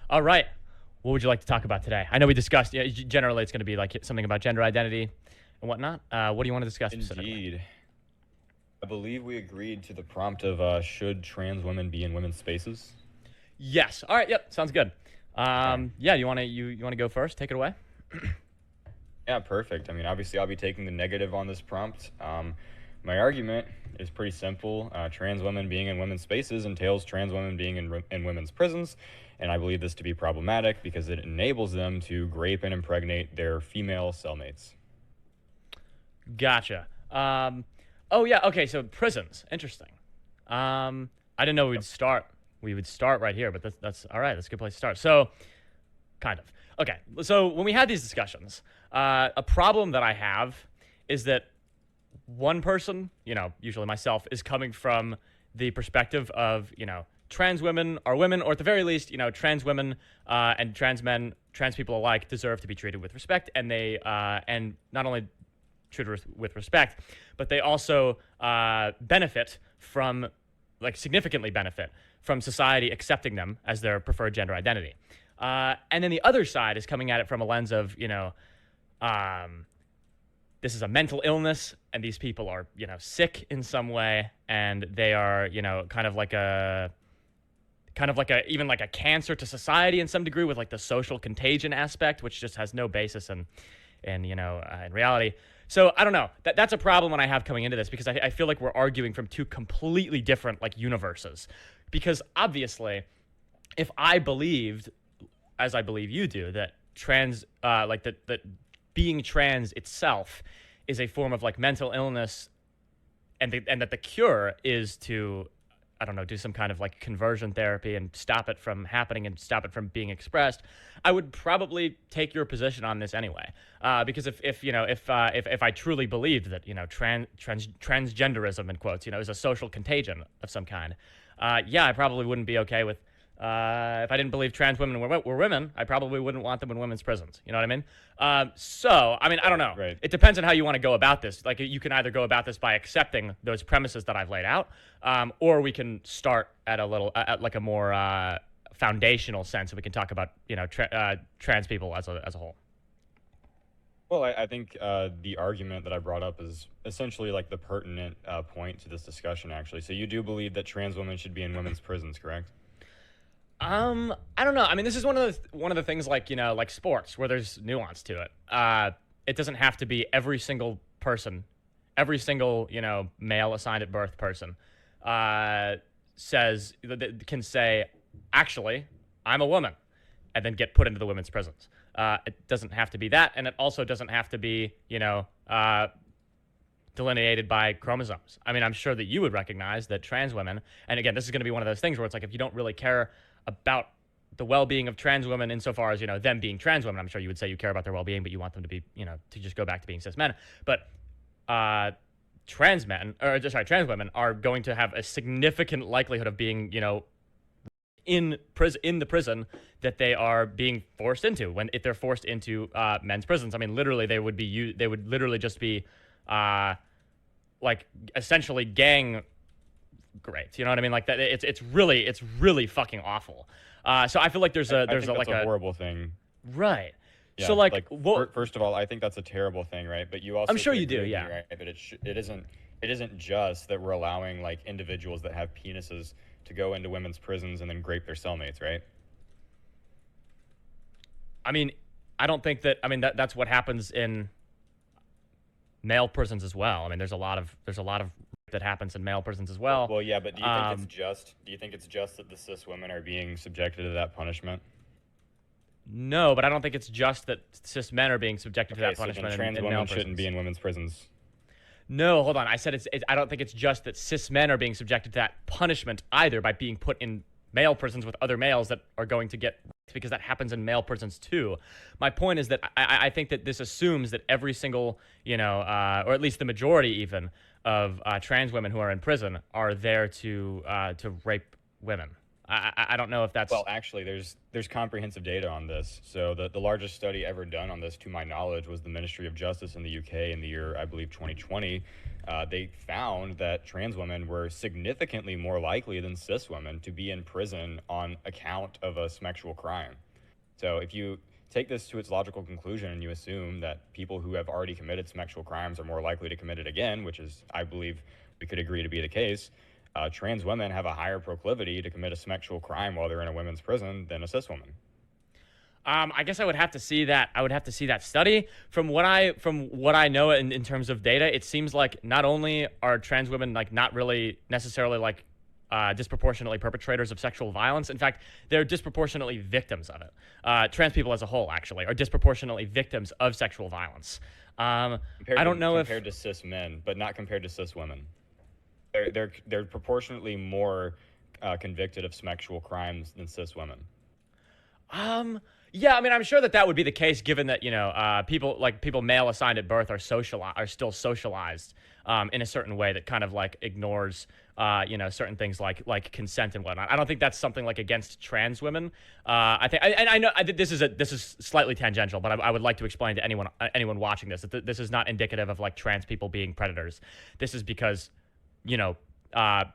All right. What would you like to talk about today? I know we discussed, yeah, generally it's going to be like something about gender identity and whatnot. What do you want to discuss specifically? Indeed. I believe we agreed to the prompt of should trans women be in women's spaces? Yes. All right. Yep. Sounds good. Okay. Yeah. You want to go first? Take it away. Yeah, perfect. I mean, obviously, I'll be taking the negative on this prompt. My argument is pretty simple. Trans women being in women's spaces entails trans women being in women's prisons, and I believe this to be problematic because it enables them to grape and impregnate their female cellmates. Gotcha. Oh yeah. Okay. So prisons. Interesting. I didn't know we'd Yep. start. We would start right here, but that's all right. That's a good place to start. So, kind of. Okay. So when we had these discussions, a problem that I have is that one person, usually myself, is coming from the perspective of, trans women are women, or at the very least, trans women and trans men, trans people alike deserve to be treated with respect, and they and not only treated with respect, but they also benefit from, like, significantly benefit from society accepting them as their preferred gender identity. And then the other side is coming at it from a lens of, um, this is a mental illness, and these people are, sick in some way, and they are, kind of like a even like a cancer to society in some degree, with like the social contagion aspect, which just has no basis in reality. So I don't know. That's a problem that I have coming into this, because I feel like we're arguing from two completely different, like, universes. Because obviously, if I believed, as I believe you do, that that being trans itself is a form of, like, mental illness, and that the cure is to, I don't know, do some kind of, like, conversion therapy and stop it from happening and stop it from being expressed, I would probably take your position on this anyway. Because if I truly believed that, transgenderism, in quotes, is a social contagion of some kind, yeah, I probably wouldn't be okay with. If I didn't believe trans women were women, I probably wouldn't want them in women's prisons. You know what I mean? So, I mean, I don't know. Right. It depends on how you want to go about this. Like, you can either go about this by accepting those premises that I've laid out, or we can start at like a more foundational sense, and we can talk about, trans people as a whole. Well, I think the argument that I brought up is essentially like the pertinent point to this discussion, actually. So you do believe that trans women should be in women's prisons, correct? I don't know. I mean, this is one of the things, like, like sports, where there's nuance to it. It doesn't have to be every single person, every single, male assigned at birth person, can say, actually, I'm a woman, and then get put into the women's prisons. It doesn't have to be that, and it also doesn't have to be, delineated by chromosomes. I mean, I'm sure that you would recognize that trans women, and again, this is going to be one of those things where it's like, if you don't really care about the well-being of trans women insofar as, them being trans women, I'm sure you would say you care about their well-being, but you want them to be, to just go back to being cis men. But trans women are going to have a significant likelihood of being, in the prison that they are being forced into, if they're forced into men's prisons. I mean, literally, they would literally just be like, essentially gang raped. You know what I mean? Like that. It's really fucking awful. So I feel like there's I a think that's like a a horrible thing. right. Yeah, So, like, what? first of all, I think that's a terrible thing, right? But you also I'm sure could you do. agree with me, Yeah. right? But it isn't just that we're allowing, like, individuals that have penises to go into women's prisons and then grape their cellmates, right? I mean, I don't think that. I mean, that's what happens in male prisons as well. I mean, there's a lot of that happens in male prisons as well. Well, yeah, but do you think it's Um, just that the cis women are being subjected to that punishment? no, but I don't think it's just that cis men are being subjected to Okay, that so then punishment trans in women male shouldn't be prisons. in women's prisons. No, hold on. I said I don't think it's just that cis men are being subjected to that punishment either, by being put in male prisons with other males that are going to get raped, because that happens in male prisons too. My point is that I think that this assumes that every single, or at least the majority even, of trans women who are in prison are there to rape women. I don't know if that's Well, actually, there's comprehensive data on this. So the largest study ever done on this, to my knowledge, was the Ministry of Justice in the UK in the year, I believe, 2020. They found that trans women were significantly more likely than cis women to be in prison on account of a sexual crime. So if you take this to its logical conclusion and you assume that people who have already committed sexual crimes are more likely to commit it again, which is, I believe, we could agree to be the case, trans women have a higher proclivity to commit a sexual crime while they're in a women's prison than a cis woman. I guess I would have to see that. I would have to see that study. From what I know in terms of data, it seems like not only are trans women like not really necessarily like disproportionately perpetrators of sexual violence. In fact, they're disproportionately victims of it. Trans people as a whole, actually, are disproportionately victims of sexual violence. I don't know compared to cis men, but not compared to cis women. They're proportionately more convicted of sexual crimes than cis women. Yeah, I mean, I'm sure that would be the case, given that people male assigned at birth are still socialized in a certain way that kind of like ignores certain things like consent and whatnot. I don't think that's something like against trans women. I know this is slightly tangential, but I would like to explain to anyone watching this that this is not indicative of like trans people being predators. This is because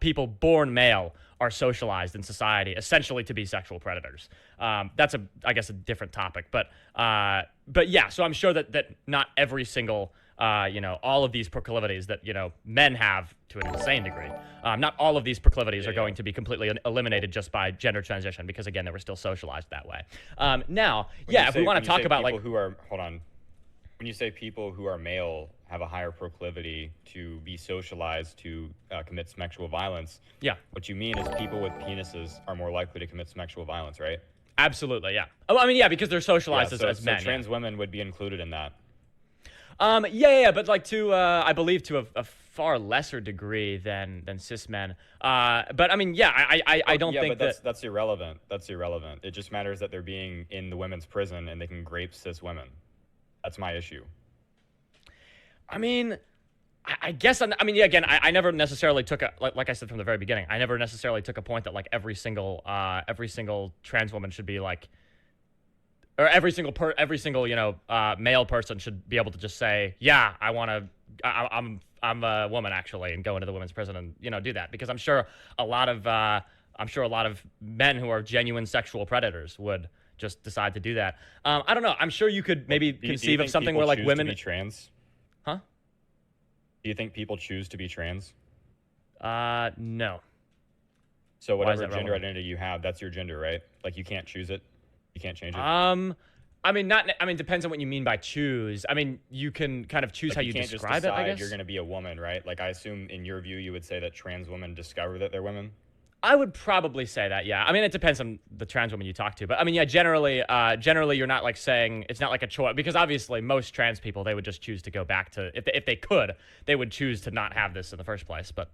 people born male are socialized in society essentially to be sexual predators. That's I guess a different topic, but yeah. So I'm sure that not every single all of these proclivities that men have to an insane degree. Not all of these proclivities are going to be completely eliminated just by gender transition, because again, they were still socialized that way. Now, if we want to talk about like who are hold on. When you say people who are male have a higher proclivity to be socialized to commit sexual violence, what you mean is people with penises are more likely to commit sexual violence, right? Absolutely, yeah. Oh, I mean, yeah, because they're socialized as men. So trans women would be included in that. But like I believe to a far lesser degree than cis men. But I mean, I don't think that's irrelevant. That's irrelevant. It just matters that they're being in the women's prison and they can grape cis women. That's my issue. I mean, I guess, again, I never necessarily took like I said from the very beginning, I never necessarily took a point that like every single trans woman should be like, or every single male person should be able to just say, yeah, I'm a woman actually, and go into the women's prison and do that, because I'm sure a lot of men who are genuine sexual predators would just decide to do that. I don't know. I'm sure you could maybe conceive of something where like women to be trans. Huh? Do you think people choose to be trans? No. So whatever gender identity you have, that's your gender, right? Like you can't choose it. You can't change it. Depends on what you mean by choose. I mean, you can kind of choose how you describe it, I guess. You're going to be a woman, right? Like I assume in your view, you would say that trans women discover that they're women. I would probably say that, yeah. I mean, it depends on the trans woman you talk to, but I mean, yeah, generally, you're not like saying it's not like a choice, because obviously most trans people, they would just choose to go back to, if they could, they would choose to not have this in the first place, but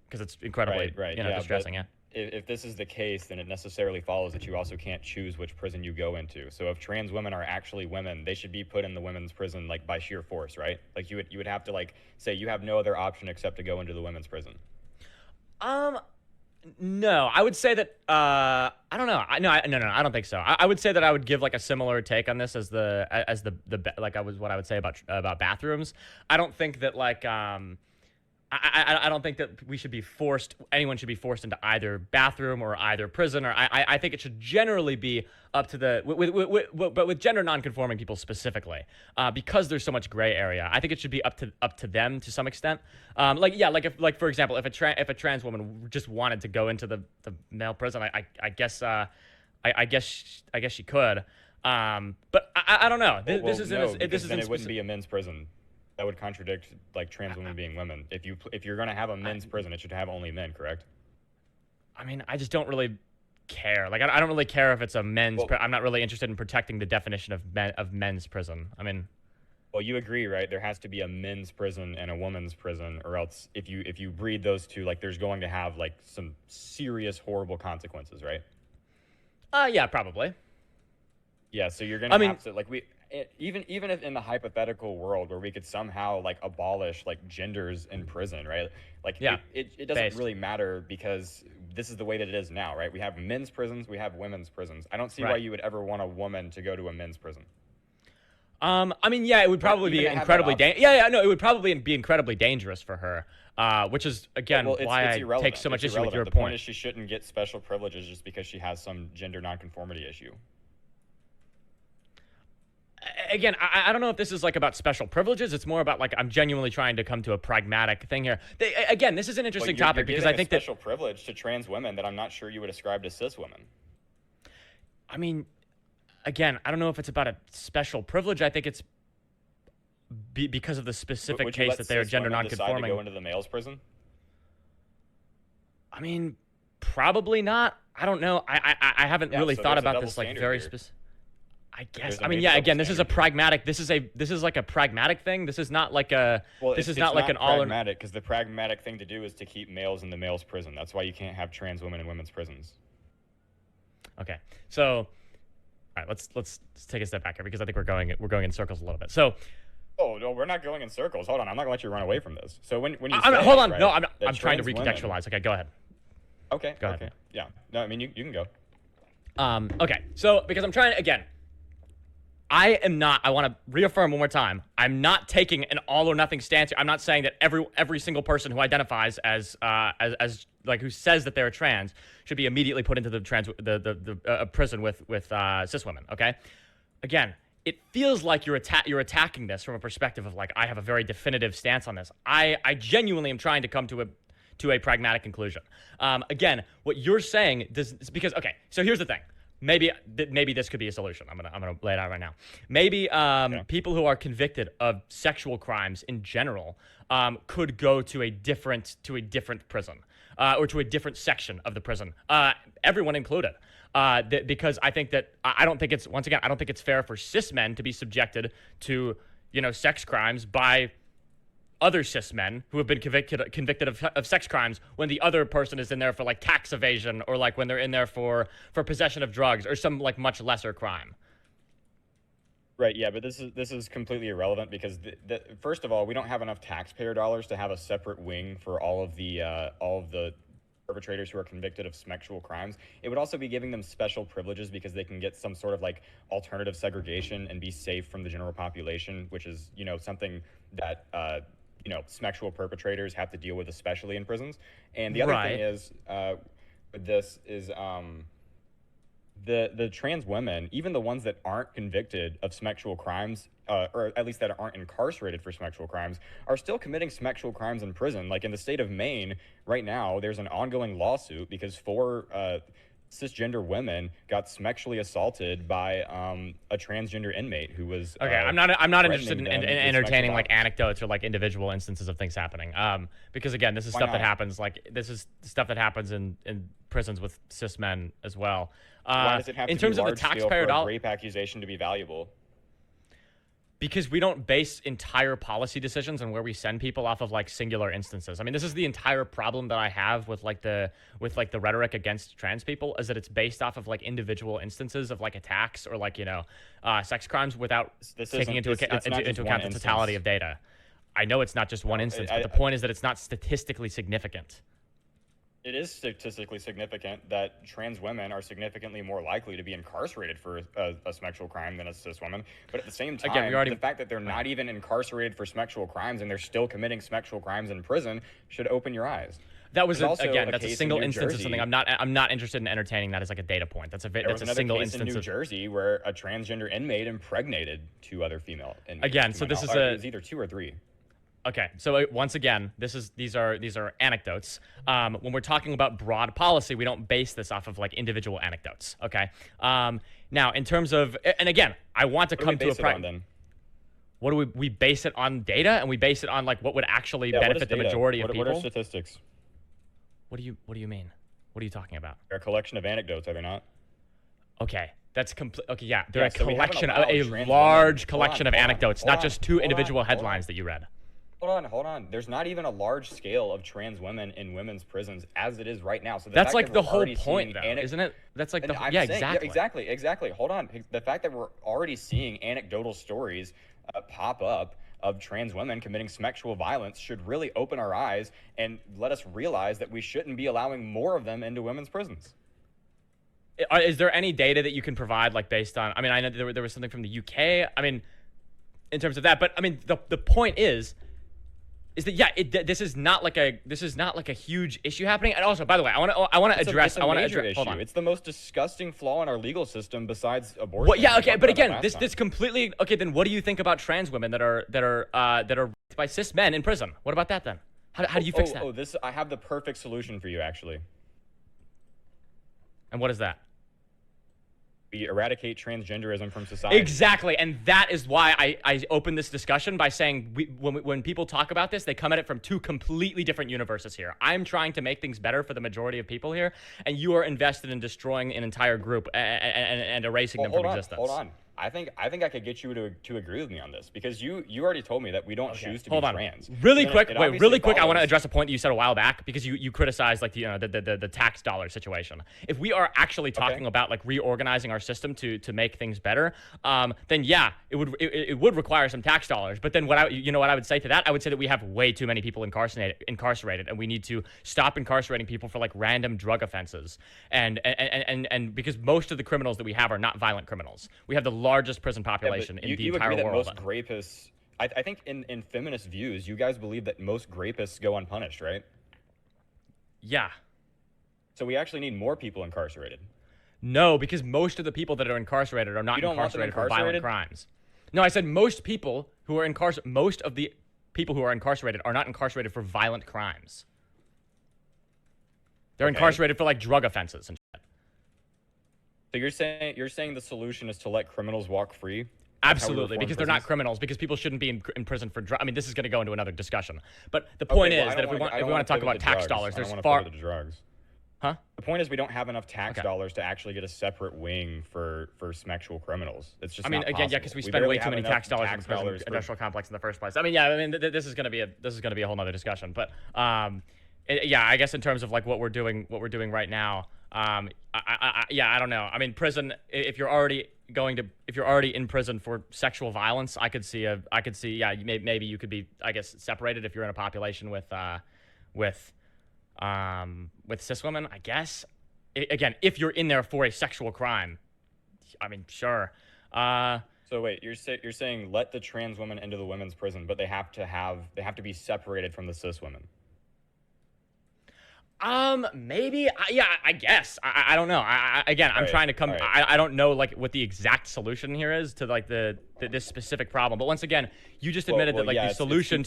because it's incredibly distressing, yeah. If this is the case, then it necessarily follows that you also can't choose which prison you go into. So if trans women are actually women, they should be put in the women's prison like by sheer force, right? Like you would have to like say you have no other option except to go into the women's prison. No, I would say that I don't know. No, I don't think so. I would say that I would give like a similar take on this as what I would say about bathrooms. I don't think that like I don't think that anyone should be forced into either bathroom or either prison, or I think it should generally be up to but with gender nonconforming people specifically, because there's so much gray area. I think it should be up to them to some extent. If for example, if a trans woman just wanted to go into the male prison, I guess she could. But I don't know. Then it wouldn't be a men's prison. That would contradict like trans women being women. If you're going to have a men's prison, it should have only men, correct? I mean, I just don't really care. Like, I don't really care if it's a men's. I'm not really interested in protecting the definition of men's prison. I mean, well, you agree, right? There has to be a men's prison and a woman's prison, or else if you breed those two, like, there's going to have like some serious, horrible consequences, right? Yeah, probably. Yeah, so you're gonna have to like Even if in the hypothetical world where we could somehow like abolish like genders in prison, right? Like Yeah, it doesn't based. really matter because this is the way that it is now, right? We have men's prisons, we have women's prisons. I don't see why Right. you would ever want a woman to go to a men's prison. I mean, yeah, it would But probably even be to have that incredibly option. yeah, no, it would probably be incredibly dangerous for her. Which is again Well, why it's I irrelevant. take so much It's issue with irrelevant. your The point. point is she shouldn't get special privileges just because she has some gender nonconformity issue. Again, I don't know if this is like about special privileges. It's more about like I'm genuinely trying to come to a pragmatic thing here. Again, this is an Well, interesting you're topic because giving I think a that special privilege to trans women that I'm not sure you would ascribe to cis women. I mean, again, I don't know if it's about a special privilege. I think it's because of the specific Would you case let that they are cis gender women decide to nonconforming. go into the males prison? I mean, probably not. I don't know. I haven't Yeah, really so thought there's a about double this like standard very here. specific. I guess. There's a I mean, major yeah. double Again, this is a standard here. pragmatic. This is like a pragmatic thing. This is not like a. Well, this is it's not like an all. pragmatic because the pragmatic thing to do is to keep males in the males prison. That's why you can't have trans women in women's prisons. Okay. So, all right. Let's take a step back here because I think we're going in circles a little bit. So, Oh no, we're not going in circles. Hold on, I'm not gonna let you run away from this. So when you hold on. right, No, I'm that trying to trans women- recontextualize. Okay, go ahead. Okay. Go ahead. Okay. Yeah. No, I mean you can go. Okay. So because I'm trying again. I am not. I want to reaffirm one more time. I'm not taking an all or nothing stance here. I'm not saying that every single person who identifies as like who says that they're trans should be immediately put into the prison with cis women. Okay. Again, it feels like you're attacking this from a perspective of like I have a very definitive stance on this. I genuinely am trying to come to a pragmatic conclusion. Again, what you're saying is because okay. So here's the thing. Maybe this could be a solution. I'm gonna lay it out right now. Maybe people who are convicted of sexual crimes in general could go to a different prison or to a different section of the prison. Everyone included. Because I think that I don't think it's fair for cis men to be subjected to sex crimes by other cis men who have been convicted of sex crimes when the other person is in there for like tax evasion or like when they're in there for possession of drugs or some like much lesser crime. Right. Yeah, but this is completely irrelevant because first of all, we don't have enough taxpayer dollars to have a separate wing for all of the perpetrators who are convicted of sexual crimes. It would also be giving them special privileges because they can get some sort of like alternative segregation and be safe from the general population, which is something that sexual perpetrators have to deal with, especially in prisons. And the other thing is, with this is the trans women, even the ones that aren't convicted of sexual crimes, or at least that aren't incarcerated for sexual crimes, are still committing sexual crimes in prison. Like in the state of Maine right now, there's an ongoing lawsuit because four cisgender women got sexually assaulted by a transgender inmate who was Okay, I'm not interested in threatening them with entertaining sexual like violence. anecdotes or like individual instances of things happening. Because again, this is Why stuff that not? happens. Like this is stuff that happens in prisons with cis men as well. Why does it have in to terms be of the large scale taxpayer for a dollar? rape accusation to be valuable? Because we don't base entire policy decisions on where we send people off of like singular instances. I mean, this is the entire problem that I have with the rhetoric against trans people is that it's based off of like individual instances of like attacks or like sex crimes without This taking isn't- it's not just into one account the totality instance. of data. I know it's not just one instance, but the point is that it's not statistically significant. It is statistically significant that trans women are significantly more likely to be incarcerated for a sexual crime than a cis woman. But at the same time, Again, we already- the fact that they're not even incarcerated for sexual crimes and they're still committing sexual crimes in prison should open your eyes. That was There's also again. a That's a case in single New instance of Jersey- something. I'm not interested in entertaining that as like a data point. That's There that's was a another single case in instance New of. Jersey where a transgender inmate impregnated two other female inmates. Again, to so my this is knowledge. a- It was either two or three. Okay, so once again, these are anecdotes. When we're talking about broad policy, we don't base this off of like individual anecdotes. Okay. Now, in terms of, and again, I want to What do come we to a base it on then? What do we base it on data, and we base it on like what would actually Yeah, what is benefit the data? majority of What people. are statistics? What do you mean? What are you talking about? They're a collection of anecdotes, are they not? Okay, that's complete. Okay, yeah, they're Yeah, a so we haven't collection, allowed a trans large women- collection of hold on, anecdotes, hold not on, just two hold on, individual hold on. headlines that you read. Hold on. There's not even a large scale of trans women in women's prisons as it is right now. So that's like the whole point, though, isn't it? That's like exactly. Hold on. The fact that we're already seeing anecdotal stories pop up of trans women committing sexual violence should really open our eyes and let us realize that we shouldn't be allowing more of them into women's prisons. Is there any data that you can provide, like based on? I mean, I know there was something from the UK. I mean, in terms of that, but I mean, the point is that this is not like a huge issue happening. And also, by the way, I want to address. Hold on. It's the most disgusting flaw in our legal system besides abortion. Well, yeah, okay, but again, this completely okay. Then what do you think about trans women that are raped by cis men in prison? What about that then? How do you fix that? I have the perfect solution for you, actually. And what is that? We eradicate transgenderism from society. Exactly, and that is why I opened this discussion by saying when people talk about this, they come at it from two completely different universes here. I'm trying to make things better for the majority of people here, and you are invested in destroying an entire group and erasing them from existence. Hold on. I think I could get you to agree with me on this because you already told me that we don't choose to be trans. Really quick, I want to address a point that you said a while back because you criticized like the tax dollar situation. If we are actually talking about like reorganizing our system to make things better, then yeah, it would require some tax dollars. But then what I would say to that, I would say that we have way too many people incarcerated, and we need to stop incarcerating people for like random drug offenses, and because most of the criminals that we have are not violent criminals. We have the largest prison population in the entire world. Most rapists, I think in feminist views, you guys believe that most rapists go unpunished, right? Yeah. So we actually need more people incarcerated. No, because most of the people that are incarcerated are not incarcerated for violent crimes. No, I said most people who are most of the people who are incarcerated are not incarcerated for violent crimes. They're incarcerated for like drug offenses and shit. So you're saying the solution is to let criminals walk free? Absolutely, because they're not criminals. Because people shouldn't be in prison for drugs. I mean, this is going to go into another discussion. But the point is that if we want to talk about tax dollars, there's far. The drugs. Huh? The point is we don't have enough tax dollars to actually get a separate wing for sexual criminals. It's just. I mean, not again, possible. yeah, because we spend way too many tax dollars in the prison industrial complex in the first place. I mean, yeah, I mean, this is going to be a whole other discussion. But yeah, I guess in terms of like what we're doing right now. I don't know. I mean, prison. If you're already in prison for sexual violence, I could see. Yeah, maybe you could be, I guess, separated if you're in a population with cis women. I guess. Again, if you're in there for a sexual crime, I mean, sure. So wait, you're saying let the trans women into the women's prison, but they have to be separated from the cis women. Maybe, yeah, I guess. I don't know. I'm trying to come. Right. I don't know like what the exact solution here is to like this specific problem. But once again, you just admitted that like the solution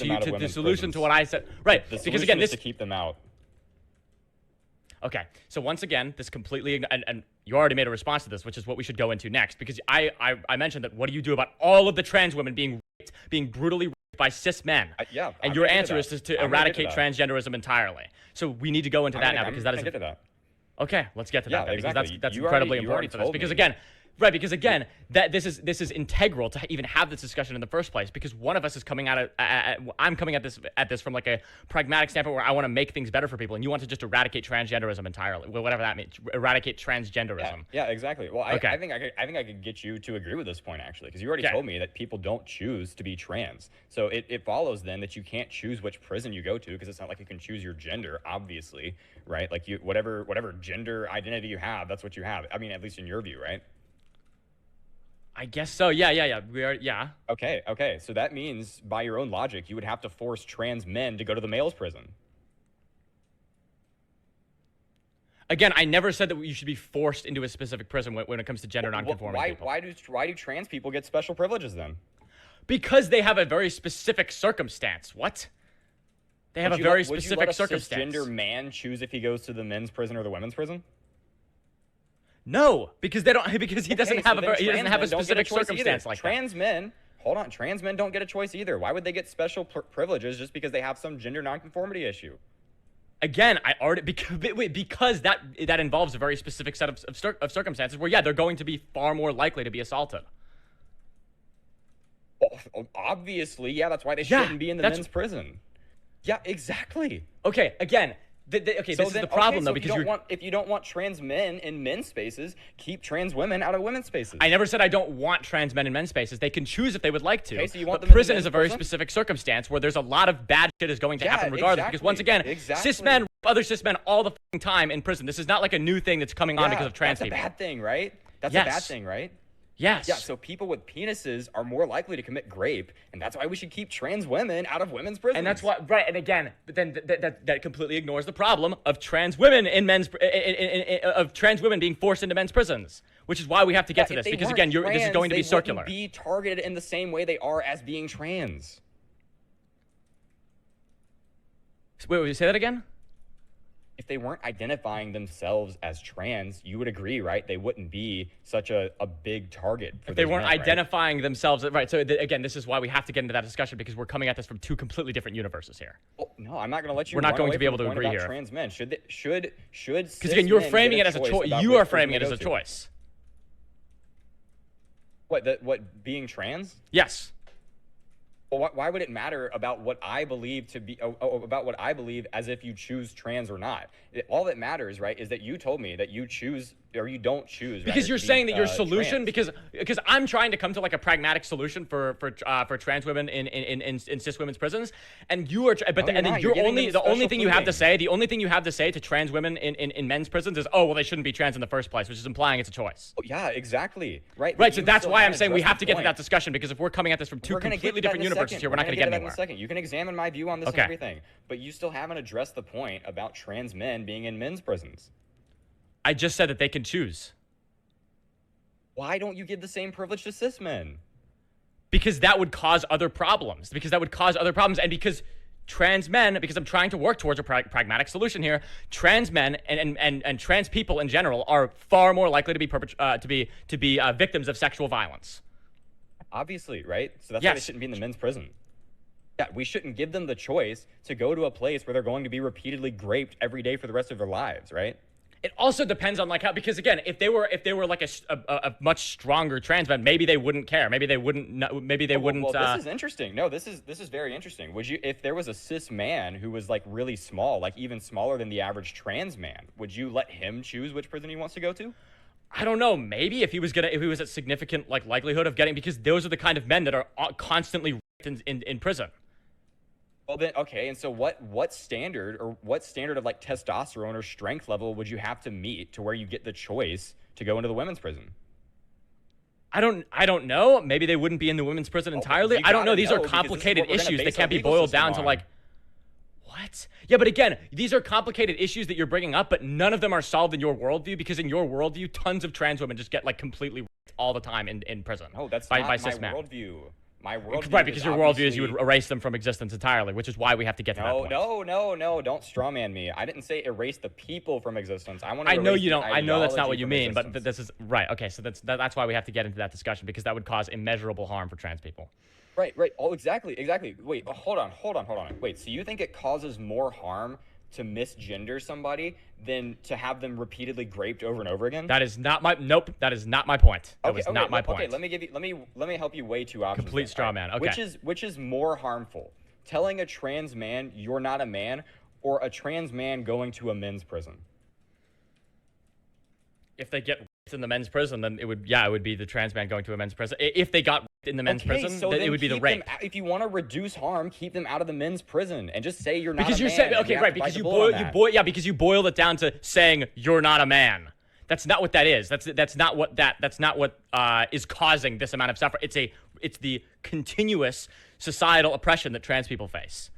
to what I said, right? Because again, this is to keep them out. Okay, so once again, this completely and you already made a response to this, which is what we should go into next. Because I mentioned that what do you do about all of the trans women being brutally raped by cis men? And your answer is to eradicate transgenderism entirely. So we need to go into that now because that is. Okay, let's get to that because that's incredibly important for this. Because again, right, because again, that this is integral to even have this discussion in the first place. Because one of us is coming I'm coming at this from like a pragmatic standpoint where I want to make things better for people, and you want to just eradicate transgenderism entirely, whatever that means. Eradicate transgenderism. Yeah, exactly. Well, I think I could get you to agree with this point actually, because you already told me that people don't choose to be trans. So it follows then that you can't choose which prison you go to because it's not like you can choose your gender, obviously, right? Like whatever gender identity you have, that's what you have. I mean, at least in your view, right? I guess so. Yeah. We are. Yeah. Okay. So that means, by your own logic, you would have to force trans men to go to the male's prison. Again, I never said that you should be forced into a specific prison when it comes to gender nonconforming people. Why do trans people get special privileges then? Because they have a very specific circumstance. What? They have a very specific circumstance. Would you let a cisgender man choose if he goes to the men's prison or the women's prison? No, because they don't. Because he doesn't have a specific circumstance like that. Trans men don't get a choice either. Why would they get special privileges just because they have some gender nonconformity issue? Again, because that involves a very specific set of circumstances where they're going to be far more likely to be assaulted. Obviously, yeah, that's why they Yeah, shouldn't be in the that's- men's prison. Yeah, exactly. Okay, again, okay, So this is then, the problem, though, if because if you don't want trans men in men's spaces, keep trans women out of women's spaces. I never said I don't want trans men in men's spaces. They can choose if they would like to. Okay, so you want but them in prison men's is a very prison? specific circumstance where there's a lot of bad shit is going to Yeah, happen regardless. Because once again, exactly. cis men rape other cis men all the fucking time in prison. This is not like a new thing that's coming on because of trans that's people. a bad thing, right? That's Yes. a bad thing, right? Yes. Yeah, so people with penises are more likely to commit rape, and that's why we should keep trans women out of women's prisons. And that's why, right? And again, but then that completely ignores the problem of trans women in men's of trans women being forced into men's prisons, which is why we have to get to if this they because weren't again, this is trans, going to be they circular. wouldn't be targeted in the same way they are as being trans. Wait, say that again? If they weren't identifying themselves as trans, you would agree, right? They wouldn't be such a big target for If they these weren't men, right? identifying themselves, right? So again, this is why we have to get into that discussion because we're coming at this from two completely different universes here. Well, no, I'm not going to let you. We're not run going away to be from able the to point agree about here. Trans men should Because again, you're framing it as a choice. You are framing it as a choice. What being trans? Yes. Well, why would it matter about what I believe to be about what I believe as if you choose trans or not? All that matters, right, is that you told me that you choose or you don't choose. Because rather, you're to be, saying that your solution, trans. because I'm trying to come to like a pragmatic solution for trans women in cis women's prisons, and you are, but No, and then you're you're giving only them the only special thing you have to footing. say, the only thing you have to say to trans women in men's prisons is, oh well, they shouldn't be trans in the first place, which is implying it's a choice. Oh, yeah, exactly. Right. Right. but So you that's still why I'm haven't saying we addressed have the to get to point. that discussion because if we're coming at this from two We're gonna get completely to that different in a universes second. here, we're not going to get that in anywhere. a second. You can examine my view on this Okay. and everything, but you still haven't addressed the point about trans men being in men's prisons. I just said that they can choose. Why don't you give the same privilege to cis men? Because that would cause other problems. And because trans men, because I'm trying to work towards a pragmatic solution here, trans men and trans people in general are far more likely to be victims of sexual violence. Obviously, right? So that's why they Yes. shouldn't be in the men's prison. Yeah, we shouldn't give them the choice to go to a place where they're going to be repeatedly raped every day for the rest of their lives, right? It also depends on like how, because again, if they were like a much stronger trans man, maybe they wouldn't care. Maybe they wouldn't. Maybe they wouldn't. Well, this is interesting. No, this is very interesting. Would you, if there was a cis man who was like really small, like even smaller than the average trans man, would you let him choose which prison he wants to go to? I don't know. Maybe if he was at significant like likelihood of getting, because those are the kind of men that are constantly raped in prison. Well then, okay, and so what standard of like testosterone or strength level would you have to meet to where you get the choice to go into the women's prison? I don't know. Maybe they wouldn't be in the women's prison entirely. you I don't know. gotta These know, are because this is complicated what we're gonna issues. They base can't our be legal boiled system down to on. like, what? Yeah, but again, these are complicated issues that you're bringing up, but none of them are solved in your worldview, because in your worldview, tons of trans women just get like completely raped all the time in prison. No, that's by not my cis men. worldview. My worldview Right, because your worldview is you obviously- would erase them from existence entirely, which is why we have to get to that point. No, don't strawman me. I didn't say erase the people from existence. I want to I know erase you the don't. I know that's not what ideology you from mean, but existence. this is right. Okay, so that's why we have to get into that discussion, because that would cause immeasurable harm for trans people. Right. Oh, exactly. Wait, hold on. Wait, so you think it causes more harm to misgender somebody than to have them repeatedly raped over and over again? That is not my. Nope. That is not my point. That was not my point. Okay, let me help you weigh two options. Complete then. straw All man, right. okay. Which is more harmful? Telling a trans man you're not a man, or a trans man going to a men's prison? If they get raped in the men's prison, then it would be the trans man going to a men's prison. If they got raped in the men's prison, so then it then would be the keep rape. them if you want to reduce harm, keep them out of the men's prison and just say you're not Because a you're man. saying and okay, have right? to bite Because the you bullet on that. because you boiled it down to saying you're not a man. That's not what that is. That's not what is causing this amount of suffering. It's the continuous societal oppression that trans people face.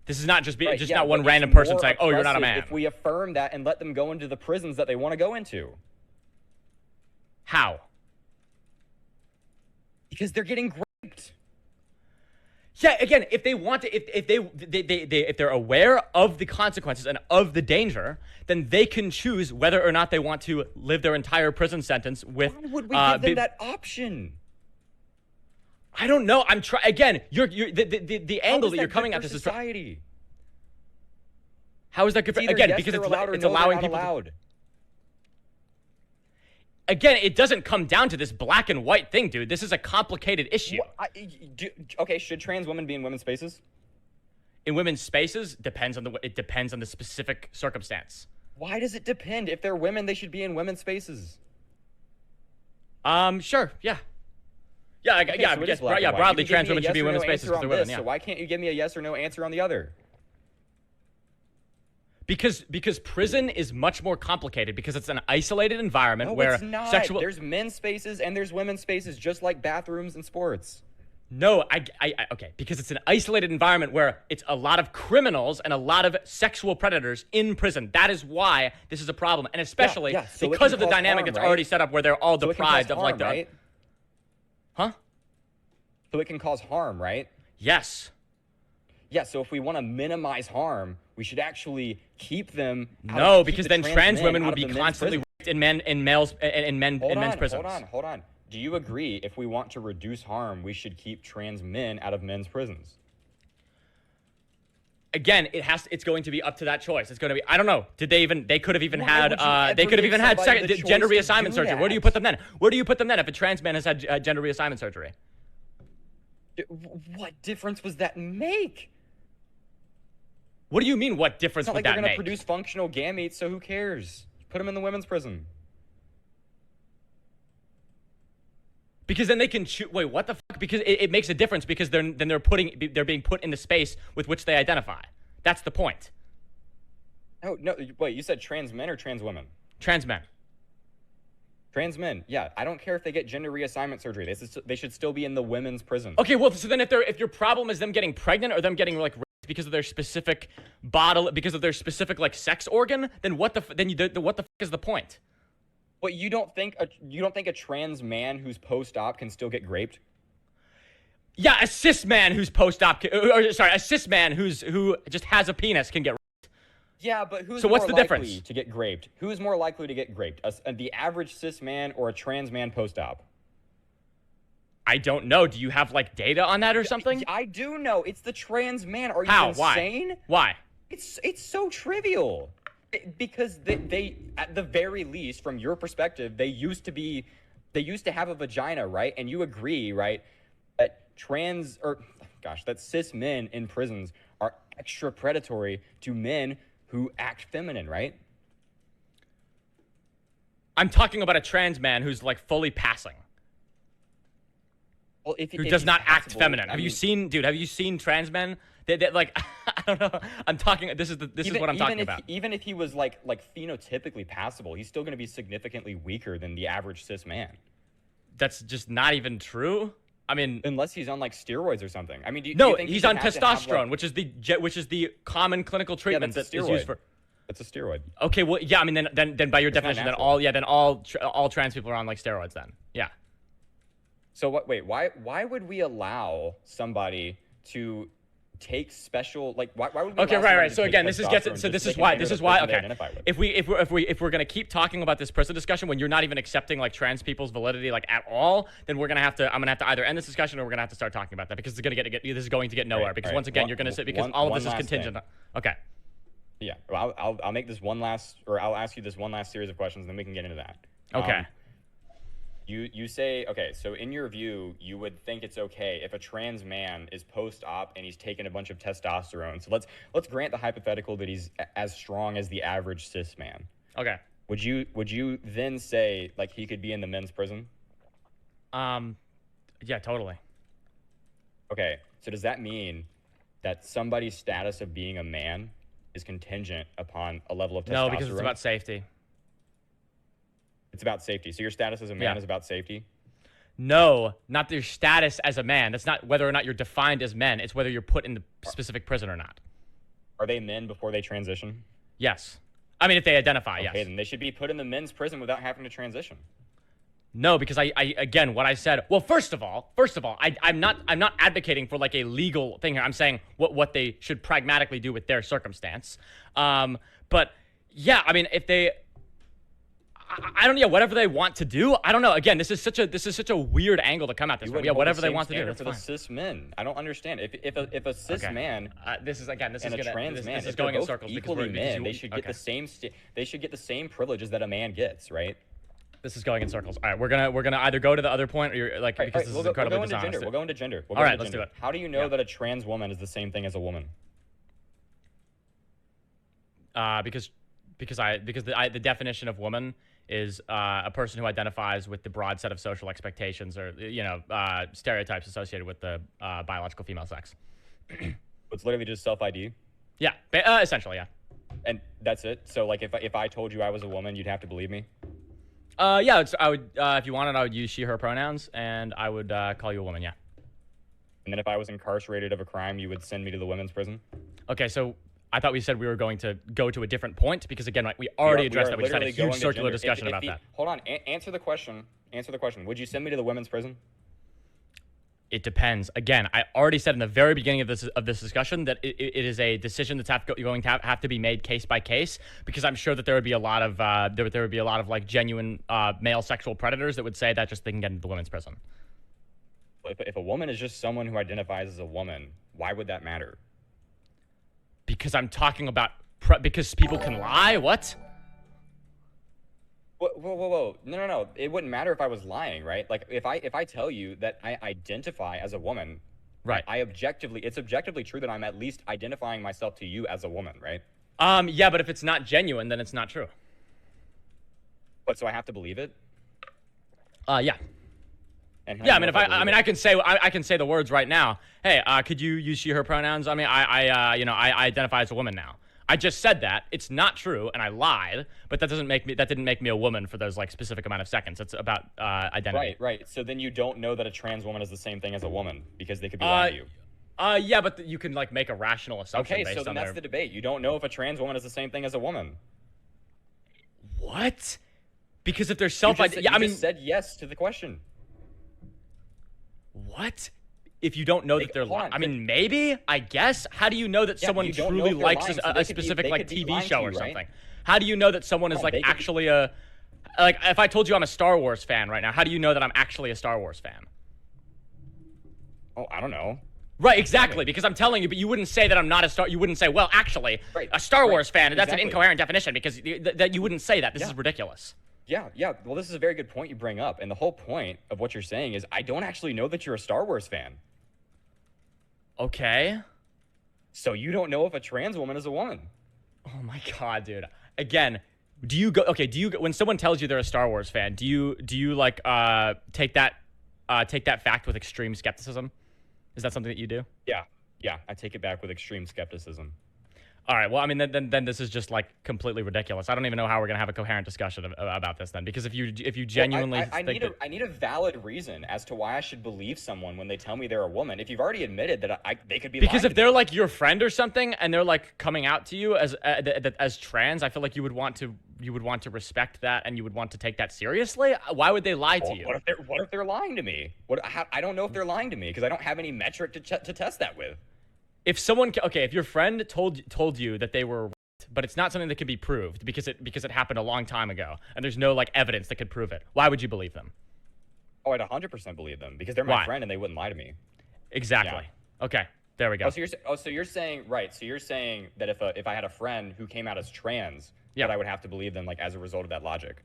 This is not just Right, just yeah, not but one it's random person more saying, "Oh, you're not a oppressive man." If we affirm that and let them go into the prisons that they want to go into, How? because they're getting raped. Yeah, again, if they want to, if they're aware of the consequences and of the danger, then they can choose whether or not they want to live their entire prison sentence with. Why would we give them that option? I don't know. I'm trying again. The angle that you're coming at this is society. how is that good for It's either again yes, because they're it's allowed or it's no, they're allowing not people. allowed. Again, it doesn't come down to this black and white thing, dude. This is a complicated issue. Okay, should trans women be in women's spaces? In women's spaces, it depends on the specific circumstance. Why does it depend? If they're women, they should be in women's spaces. Sure, yeah. Yeah, Okay, yeah, so it yes, is black and white. broadly, You can trans give me a women should be yes in or women's no spaces answer because on they're women, this, yeah. So why can't you give me a yes or no answer on the other? Because prison is much more complicated because it's an isolated environment No, where it's not. sexual. There's men's spaces and there's women's spaces, just like bathrooms and sports. No, okay, because it's an isolated environment where it's a lot of criminals and a lot of sexual predators in prison. That is why this is a problem, and especially yeah, so it because can of the cause dynamic harm, that's right? already set up where they're all So it can cause deprived of like harm, the. right? Huh? So it can cause harm, right? Yes. Yeah, so if we want to minimize harm, we should actually keep them. No, keep because the then trans men women out would of be the men's constantly prison. raped in men's prisons. Hold on. Do you agree if we want to reduce harm, we should keep trans men out of men's prisons? Again, it's going to be up to that choice. It's going to be, I don't know. They could have even Why had, would you ever they could have give even had somebody the choice gender to reassignment do surgery. Where do you that? put them then? Where do you put them then if a trans man has had gender reassignment surgery? What difference was that make? What do you mean? What difference It's not would like they're that going to make? produce functional gametes, so who cares? Put them in the women's prison. Because then they can choose. Wait, what the fuck? Because it makes a difference because they're being put in the space with which they identify. That's the point. No, wait, you said trans men or trans women? Trans men. Trans men, yeah. I don't care if they get gender reassignment surgery. They should still be in the women's prison. Okay, well, so then if your problem is them getting pregnant or them getting like raped because of their specific because of their specific like sex organ, then what the fuck is the point? But you don't think a trans man who's post-op can still get raped? Yeah, a cis man who's post-op, or sorry, a cis man who just has a penis can get raped. Yeah, but who's So more what's the likely difference? to get raped? Who's more likely to get raped? The average cis man or a trans man post-op? I don't know. Do you have like data on that or something? I do know. It's the trans man. Are you How? insane? Why? It's so trivial. Because they at the very least, from your perspective, they used to have a vagina, right? And you agree, right, that that cis men in prisons are extra predatory to men who act feminine, right? I'm talking about a trans man who's like fully passing. Well, Who does not act feminine. Have you seen trans men? They like I don't know. I'm talking. This is what I'm talking about. Even if he was like phenotypically passable, he's still going to be significantly weaker than the average cis man. That's just not even true. I mean, unless he's on like steroids or something. I mean, do no, you think he's on has to have, testosterone, which is the common clinical treatment that's a that is steroid. used for. That's a steroid. Okay, well, yeah. I mean, then by your It's not definition, then natural. all trans people are on like steroids. Then, yeah. So what? Wait, why would we allow somebody to take special why would we? Okay, allow somebody right. to So take again, testosterone this just is so why they can okay. identify with? If we're gonna keep talking about this prison discussion when you're not even accepting like trans people's validity like at all, then I'm gonna have to either end this discussion or we're gonna have to start talking about that because it's gonna this is going to get nowhere because once again you're gonna sit because all of this is contingent. Okay. Yeah, well, I'll make this one last, or I'll ask you this one last series of questions, and then we can get into that. Okay. You say, okay, so in your view, you would think it's okay if a trans man is post-op and he's taken a bunch of testosterone. So let's grant the hypothetical that he's as strong as the average cis man. Okay. Would you then say like he could be in the men's prison? Yeah, totally. Okay, so does that mean that somebody's status of being a man is contingent upon a level of testosterone? No, because it's about safety. It's about safety. So your status as a man Yeah. is about safety? No, not your status as a man. That's not whether or not you're defined as men. It's whether you're put in the specific prison or not. Are they men before they transition? Yes. I mean, if they identify, Okay, yes. then they should be put in the men's prison without having to transition. No, because I again, what I said. Well, first of all, I'm not advocating for like a legal thing here. I'm saying what they should pragmatically do with their circumstance. But yeah, I mean, if they, I don't know, whatever they want to do. I don't know. Again, this is such a weird angle to come at this You from. wouldn't Yeah, hold whatever the they same want to do. standard That's for fine. the cis men. I don't understand. If a cis Okay. man This is and a trans man, this is if they're going in both circles equally men, you, they should get okay. the same privileges that a man gets, right? This is going in circles. All right, we're gonna either go to the other point, or you're like, because this we'll is go, incredibly we'll go into dishonest. gender. We'll go into gender. We'll All go right, into let's do gender. it. How do you know Yeah. that a trans woman is the same thing as a woman? The definition of woman is a person who identifies with the broad set of social expectations or stereotypes associated with the biological female sex. It's literally just self ID, Yeah, essentially, yeah. and that's it. So like, if I told you I was a woman, you'd have to believe me. Yeah, I would if you wanted, I would use she/her pronouns, and I would call you a woman. Yeah. And then if I was incarcerated of a crime, you would send me to the women's prison. Okay, so I thought we said we were going to go to a different point because again, like, we already addressed that. We just had a huge circular discussion about that. Hold on, answer the question. Answer the question. Would you send me to the women's prison? It depends. Again, I already said in the very beginning of this discussion that it is a decision that's going to have to be made case by case, because I'm sure that there would be a lot of there would be a lot of like genuine male sexual predators that would say that just they can get into the women's prison. If a woman is just someone who identifies as a woman, why would that matter? Because I'm talking about because people can lie. What? Whoa. No. It wouldn't matter if I was lying, right? Like if I tell you that I identify as a woman, Right. it's objectively true that I'm at least identifying myself to you as a woman, right? Yeah, but if it's not genuine, then it's not true. But so I have to believe it? Yeah. And how Yeah, I do mean, you know I believe it? I can say the words right now. Hey, could you use she/her pronouns? I mean, I identify as a woman now. I just said that. It's not true, and I lied. But that didn't make me a woman for those like specific amount of seconds. It's about identity. Right. So then you don't know that a trans woman is the same thing as a woman because they could be lying to you. Yeah, but you can like make a rational assumption Okay, based so then on that's their... the debate. You don't know if a trans woman is the same thing as a woman. What? Because if they're You self... just, Yeah, you I mean... just said yes to the question. What? If you don't know that they're hold on, I mean, maybe, I guess. How do you know that someone you don't know truly if they're likes lying, so a they could be- specific they like could be TV lying to show you, or right? something? How do you know that someone is No, like they could be- actually a... Like, if I told you I'm a Star Wars fan right now, how do you know that I'm actually a Star Wars fan? Oh, I don't know. Right, exactly, because I'm telling you, but you wouldn't say that I'm not a Star... You wouldn't say, well, actually, Right, a Star right, Wars fan, that's an exactly. incoherent definition, because that you wouldn't say that. This is ridiculous. Yeah. Well, this is a very good point you bring up. And the whole point of what you're saying is I don't actually know that you're a Star Wars fan. Okay. So you don't know if a trans woman is a woman. Oh my god, dude. Again, do you when someone tells you they're a Star Wars fan, do you like take that fact with extreme skepticism? Is that something that you do? Yeah. I take it back with extreme skepticism. All right. Well, I mean, then this is just like completely ridiculous. I don't even know how we're gonna have a coherent discussion about this then, because if you genuinely I need a valid reason as to why I should believe someone when they tell me they're a woman. If you've already admitted that they could be because lying if they're like your friend or something and they're like coming out to you as trans, I feel like you would want to respect that and you would want to take that seriously. Why would they lie to you? What if they're lying to me? I don't know if they're lying to me because I don't have any metric to test that with. If your friend told you that they were, but it's not something that can be proved because it happened a long time ago and there's no like evidence that could prove it, why would you believe them? Oh, I'd 100% believe them because they're my friend and they wouldn't lie to me. Exactly. Yeah. Okay. There we go. So you're saying right? So you're saying that if I had a friend who came out as trans, that I would have to believe them like as a result of that logic.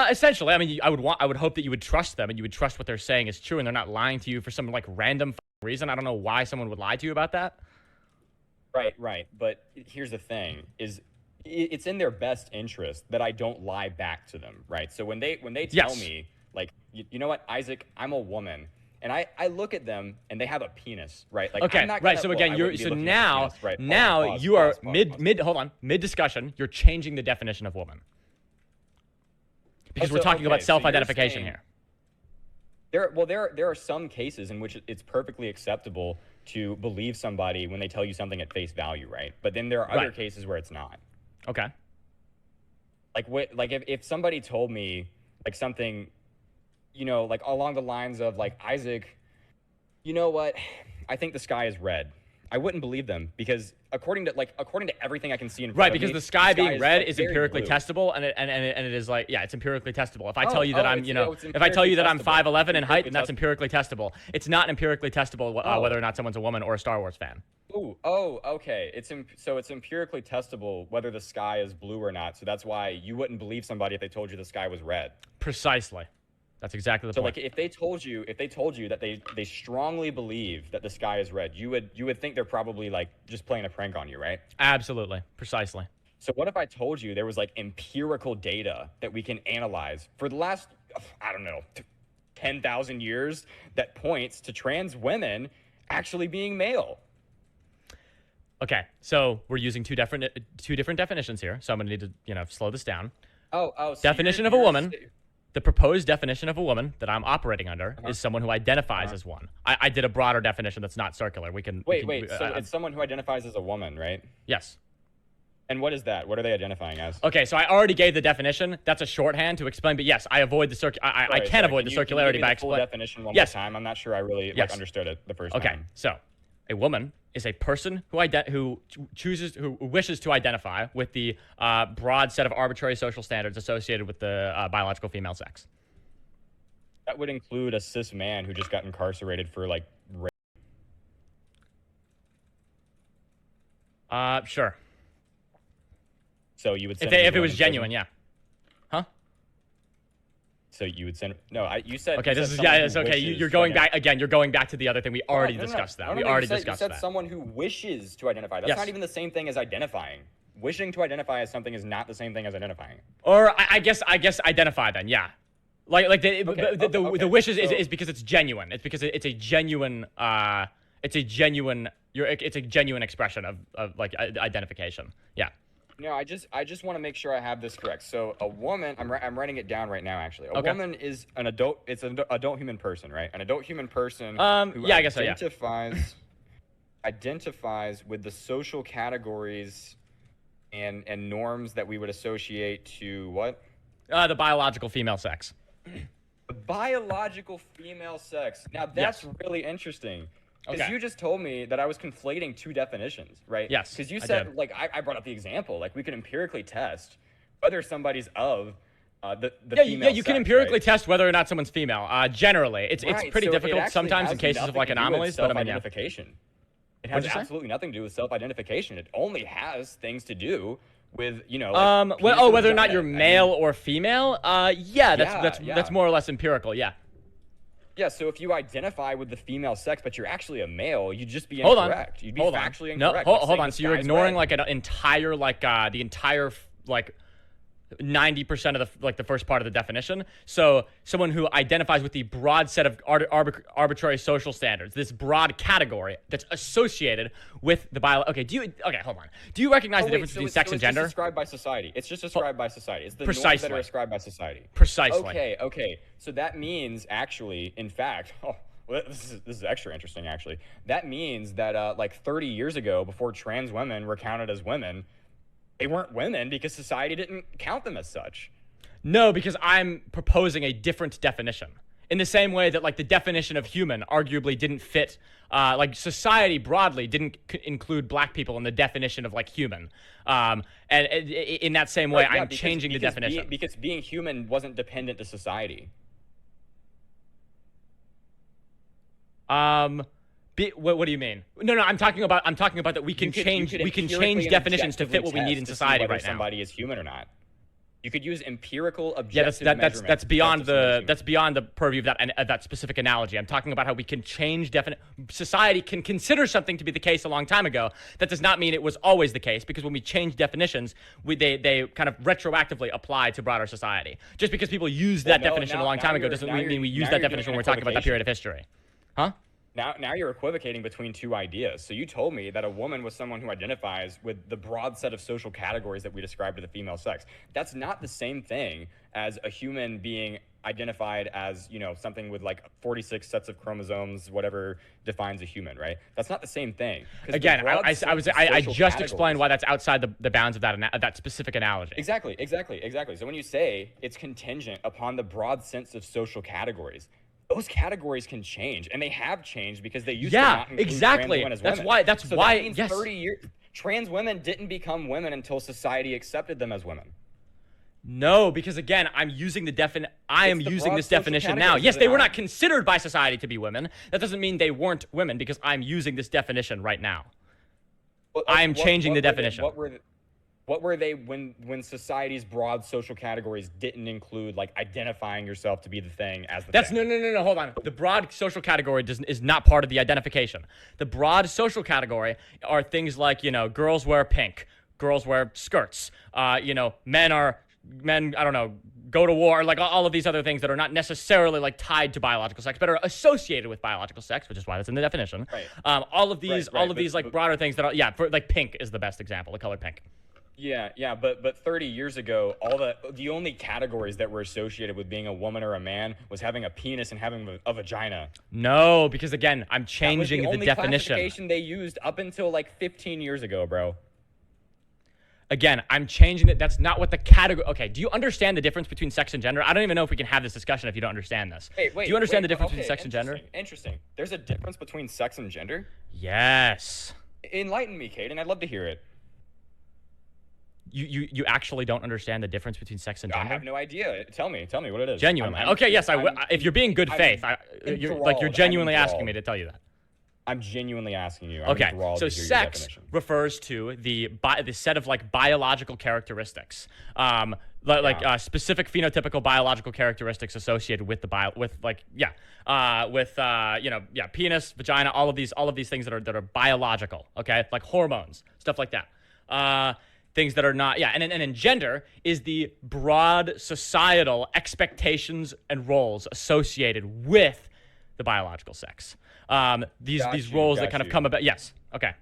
Essentially, I mean, I would hope that you would trust them and you would trust what they're saying is true and they're not lying to you for some like random reason. I don't know why someone would lie to you about that. Right. But here's the thing: is it's in their best interest that I don't lie back to them, right? So when they tell me like, you know what, Isaac, I'm a woman. And I look at them and they have a penis, right? Like, okay, I'm not right. Gonna, So well, again, now right. Now you are mid discussion. You're changing the definition of woman because we're talking about self-identification here. There are some cases in which it's perfectly acceptable to believe somebody when they tell you something at face value, right? But then there are other cases where it's not. Okay. Like if somebody told me like something, you know, like along the lines of like, Isaac, you know what? I think the sky is red. I wouldn't believe them because according to everything I can see in front of me, because the sky being red is very empirically blue. testable and it is like, yeah, it's empirically testable. If I tell you Oh, that if I tell you that I'm 5'11" in height, then that's empirically testable. It's not empirically testable whether or not someone's a woman or a Star Wars fan. Okay. So it's empirically testable whether the sky is blue or not. So that's why you wouldn't believe somebody if they told you the sky was red. Precisely. That's exactly the So point. like if they told you that they strongly believe that the sky is red, you would think they're probably like just playing a prank on you, right? Absolutely. Precisely. So what if I told you there was like empirical data that we can analyze for the last, I don't know, 10,000 years that points to trans women actually being male? Okay, so we're using two different definitions here. So I'm gonna need to slow this down. So Definition of a woman. The proposed definition of a woman that I'm operating under is someone who identifies as one. I did a broader definition that's not circular. Wait. So it's someone who identifies as a woman, right? Yes. And what is that? What are they identifying as? Okay, so I already gave the definition. That's a shorthand to explain. But yes, I avoid the I can avoid the circularity by explaining. Definition one more time. I'm not sure I really understood it the first time. Okay, so a woman is a person who wishes to identify with the broad set of arbitrary social standards associated with the biological female sex. That would include a cis man who just got incarcerated for like rape. Sure. So you would send if it was genuine, yeah. Huh? So you would send you said okay. This is it's okay. You're going back again. You're going back to the other thing we already discussed. That we already discussed that. You said someone who wishes to identify. That's not even the same thing as identifying. Wishing to identify as something is not the same thing as identifying. Or I guess identify then. Yeah. The wish is because it's genuine. It's because it's a genuine. It's a genuine expression of like identification. Yeah. No, I just want to make sure I have this correct. So a woman, I'm writing it down right now. Actually, a woman is an adult. It's an adult human person, right? An adult human person who I guess so, yeah. identifies with the social categories and norms that we would associate to what? The biological female sex. The biological female sex. Now that's really interesting. Because you just told me that I was conflating two definitions, right? Yes. Because you said, like, I brought up the example, like, we can empirically test whether somebody's of the female you can empirically test whether or not someone's female. Generally, it's pretty difficult sometimes in cases of like anomalies, but I mean, it has absolutely nothing to do with self-identification. It only has things to do with whether or not you're male or female. That's more or less empirical. Yeah. Yeah, so if you identify with the female sex, but you're actually a male, you'd just be incorrect. You'd be factually incorrect. No, hold on. So you're ignoring like an entire, the entire, 90% of the first part of the definition. So someone who identifies with the broad set of arbitrary social standards, this broad category that's associated with the Okay, hold on. Do you recognize the difference between sex and gender? It's described by society. It's just described by society. It's the norms that are described by society. Precisely. Okay. So that means actually, in fact, this is extra interesting actually. That means that 30 years ago, before trans women were counted as women, they weren't women because society didn't count them as such. No, because I'm proposing a different definition. In the same way that the definition of human arguably didn't fit, society broadly didn't include black people in the definition of human. And in that same way, I'm changing the definition. Because being human wasn't dependent to society. What do you mean? No, I'm talking about that we can change definitions to fit what we need in society right now. Somebody is human or not. You could use empirical objective measurements. That's beyond the purview of that specific analogy. I'm talking about how we can change society can consider something to be the case a long time ago. That does not mean it was always the case, because when we change definitions, they kind of retroactively apply to broader society. Just because people used that definition a long time ago doesn't mean we use that definition when we're talking about that period of history. Huh? Now you're equivocating between two ideas. So you told me that a woman was someone who identifies with the broad set of social categories that we describe to the female sex. That's not the same thing as a human being identified as, something with 46 sets of chromosomes, whatever defines a human, right? That's not the same thing. Again, I just explained why that's outside the bounds of that specific analogy. Exactly. So when you say it's contingent upon the broad sense of social categories, those categories can change, and they have changed because they used to not include trans women as women. That means 30 years, trans women didn't become women until society accepted them as women. No, because again, I'm using this definition now. Yes, they were not considered by society to be women. That doesn't mean they weren't women, because I'm using this definition right now. I am changing the definition. What were they when society's broad social categories didn't include like identifying yourself to be the thing as the That's thing? no. Hold on. The broad social category is not part of the identification. The broad social category are things like, girls wear pink, girls wear skirts. Men. I don't know. Go to war, like all of these other things that are not necessarily like tied to biological sex, but are associated with biological sex, which is why that's in the definition. Right. All of these, broader things that are, for like pink is the best example, the color pink. Yeah, but 30 years ago, all the only categories that were associated with being a woman or a man was having a penis and having a vagina. No, because again, I'm changing that was the the only definition. Classification they used up until like 15 years ago, bro. Again, I'm changing it. That's not what the category. Okay, do you understand the difference between sex and gender? I don't even know if we can have this discussion if you don't understand this. Wait. Do you understand the difference between sex and gender? Interesting. There's a difference between sex and gender? Yes. Enlighten me, Caden. I'd love to hear it. You actually don't understand the difference between sex and gender? I have no idea. Tell me what it is. Genuinely. Okay, yes, I will. If you're being good faith, you're genuinely asking me to tell you that. I'm genuinely asking you. Okay, so sex refers to the set of like biological characteristics, specific phenotypical biological characteristics associated with penis, vagina, all of these things that are biological. Okay, like hormones, stuff like that. Things that are not, and then gender is the broad societal expectations and roles associated with the biological sex. These roles that kind of come about. Yes. Okay.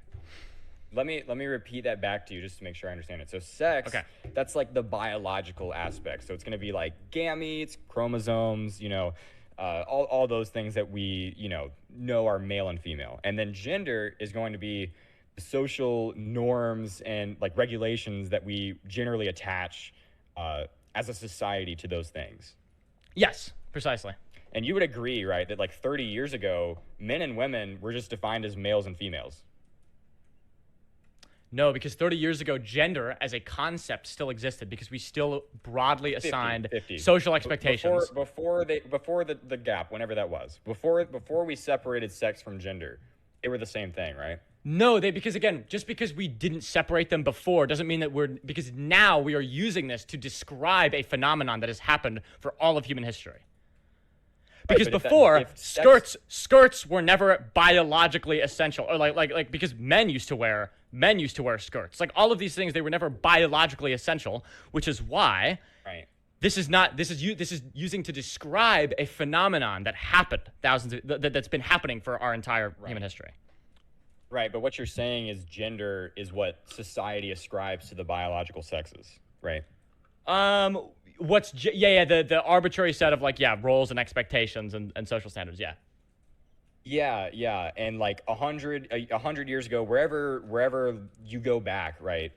Let me repeat that back to you just to make sure I understand it. So sex, okay, that's like the biological aspect. So it's going to be like gametes, chromosomes, all those things that we, know are male and female. And then gender is going to be social norms and like regulations that we generally attach as a society to those things. Yes, precisely. And you would agree, right, that like 30 years ago, men and women were just defined as males and females. No, because 30 years ago, gender as a concept still existed because we still broadly assigned 50. social expectations. Before the gap, whenever that was, before we separated sex from gender, they were the same thing, right? No, because again, just because we didn't separate them before doesn't mean that because now we are using this to describe a phenomenon that has happened for all of human history. Because before, skirts were never biologically essential, or like because men used to wear skirts. Like all of these things, they were never biologically essential, which is why this is using to describe a phenomenon that happened that's been happening for our entire human history. Right, but what you're saying is gender is what society ascribes to the biological sexes, right? The arbitrary set of roles and expectations and social standards, Yeah, and like 100 years ago, wherever you go back, right?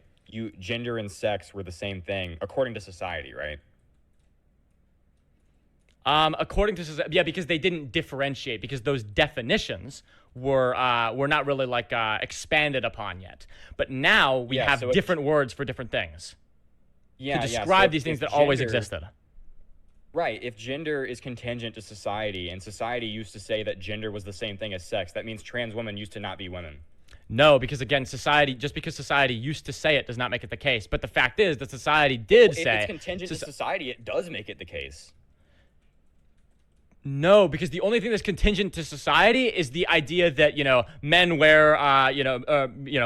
Gender and sex were the same thing according to society, right? According to society, because they didn't differentiate, because those definitions were not really expanded upon yet. But now we have different words for different things. To describe these things that always existed. Right. If gender is contingent to society, and society used to say that gender was the same thing as sex, that means trans women used to not be women. No, because again, just because society used to say it does not make it the case. But the fact is that society did say... If it's contingent to society, it does make it the case. No, because the only thing that's contingent to society is the idea that men wear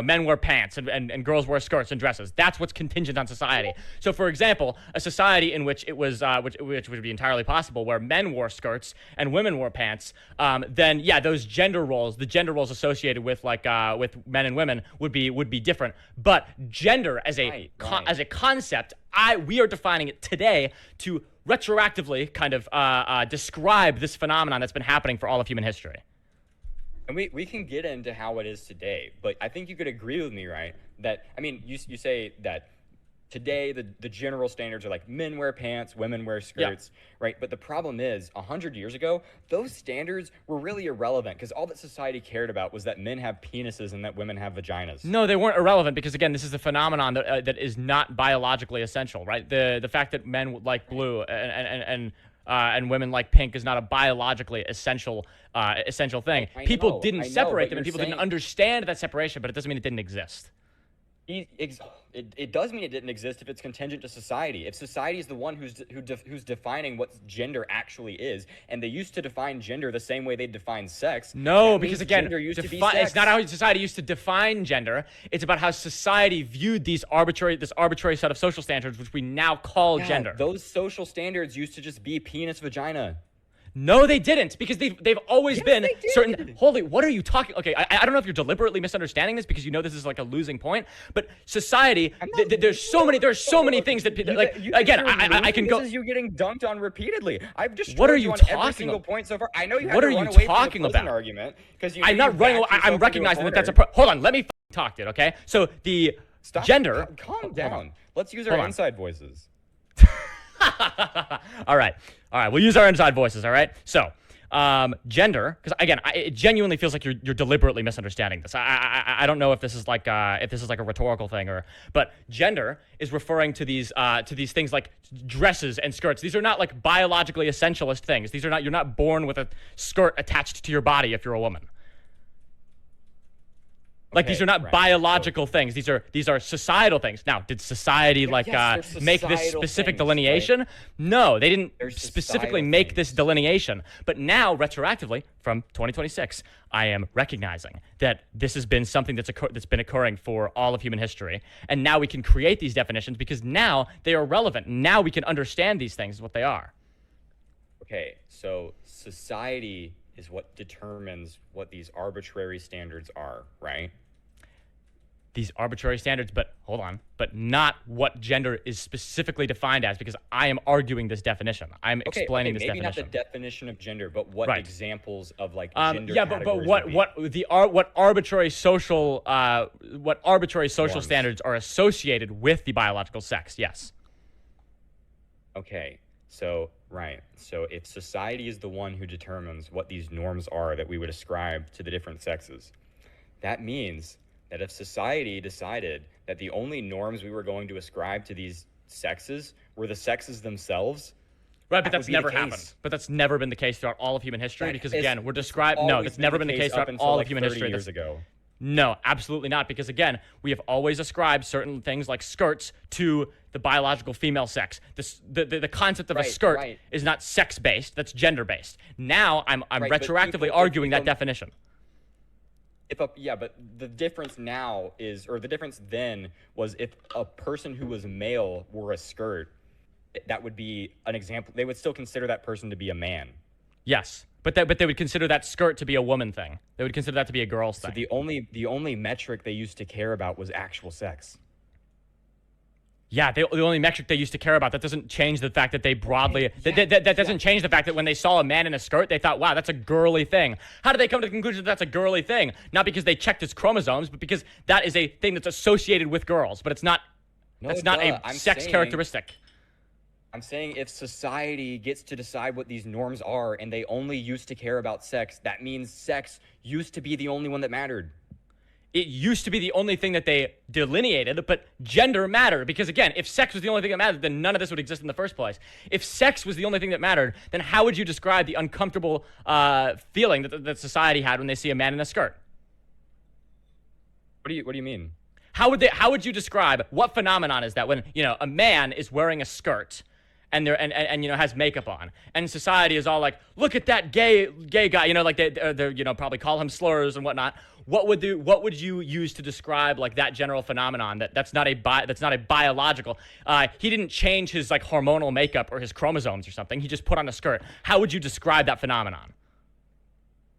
men wear pants and girls wear skirts and dresses. That's what's contingent on society. So, for example, a society in which it was which would be entirely possible, where men wore skirts and women wore pants, then those gender roles, the gender roles associated with with men and women would be different. But gender as a concept, we are defining it today to retroactively kind of describe this phenomenon that's been happening for all of human history. And we can get into how it is today, but I think you could agree with me, right? That, I mean, you say that today the general standards are like men wear pants, women wear skirts, right? But the problem is 100 years ago, those standards were really irrelevant because all that society cared about was that men have penises and that women have vaginas. No, they weren't irrelevant because, again, this is a phenomenon that is not biologically essential, right? The fact that men like blue and women like pink is not a biologically essential thing. People didn't separate them, and people didn't understand that separation, but it doesn't mean it didn't exist. It does mean it didn't exist if it's contingent to society. If society is the one who's defining what gender actually is, and they used to define gender the same way they define sex. No, that because means again, gender used to be sex. it's not how society used to define gender. It's about how society viewed this arbitrary set of social standards, which we now call gender. Those social standards used to just be penis, vagina. No, they didn't, because they've always Yes, been they did. certain. Holy, what are you talking? Okay, I don't know if you're deliberately misunderstanding this because you know this is like a losing point. But society, there's so many things that like again, I can go. This is you getting dunked on repeatedly. I've just What are you you on talking every single about? point so far. I know you. What had are to you run away talking from the about? argument because I'm not running away. I'm recognizing that that's a. Hold on, let me talk, dude. Okay, so the gender. Calm down. Let's use our inside voices. All right. We'll use our inside voices. All right. So, gender, because again, it genuinely feels like you're deliberately misunderstanding this. I don't know if this is like a rhetorical thing but gender is referring to these things like dresses and skirts. These are not like biologically essentialist things. You're not born with a skirt attached to your body if you're a woman. Like these are not biological things. These are societal things. Now, did society make this specific delineation? Right? No, they didn't specifically make this delineation. But now, retroactively, from 2026, I am recognizing that this has been something that's been occurring for all of human history. And now we can create these definitions because now they are relevant. Now we can understand these things, what they are. Okay, so society is what determines what these arbitrary standards are, right? These arbitrary standards, but not what gender is specifically defined as, because I am arguing this definition. I'm explaining this definition. Maybe not the definition of gender, but what examples of like gender but what arbitrary social Norms. standards are associated with the biological sex? Yes. Okay. So if society is the one who determines what these norms are that we would ascribe to the different sexes, that means that if society decided that the only norms we were going to ascribe to these sexes were the sexes themselves, right? But that's never happened. But that's never been the case throughout all of human history, because again, we're describing. No, that's never been the case throughout all of human history. Years ago. No, absolutely not. Because again, we have always ascribed certain things like skirts to the biological female sex. The concept of a skirt is not sex-based; that's gender-based. Now I'm retroactively arguing that definition. But the difference now is, or the difference then was, if a person who was male wore a skirt, that would be an example. They would still consider that person to be a man. Yes, but they would consider that skirt to be a woman thing. They would consider that to be a girl's thing. So the only metric they used to care about was actual sex. Yeah, the only metric they used to care about. That doesn't change the fact that they broadly... That doesn't change the fact that when they saw a man in a skirt, they thought, wow, that's a girly thing. How did they come to the conclusion that that's a girly thing? Not because they checked his chromosomes, but because that is a thing that's associated with girls. But it's not... That's not a sex characteristic. I'm saying if society gets to decide what these norms are and they only used to care about sex, that means sex used to be the only one that mattered. It used to be the only thing that they delineated, but gender mattered. Because again, if sex was the only thing that mattered, then none of this would exist in the first place. If sex was the only thing that mattered, then how would you describe the uncomfortable feeling that society had when they see a man in a skirt? What do you mean? How would you describe, what phenomenon is that when, a man is wearing a skirt and has makeup on, and society is all like, look at that gay guy, like they probably call him slurs and whatnot. What would you use to describe like that general phenomenon that's not a biological? He didn't change his like hormonal makeup or his chromosomes or something. He just put on a skirt. How would you describe that phenomenon?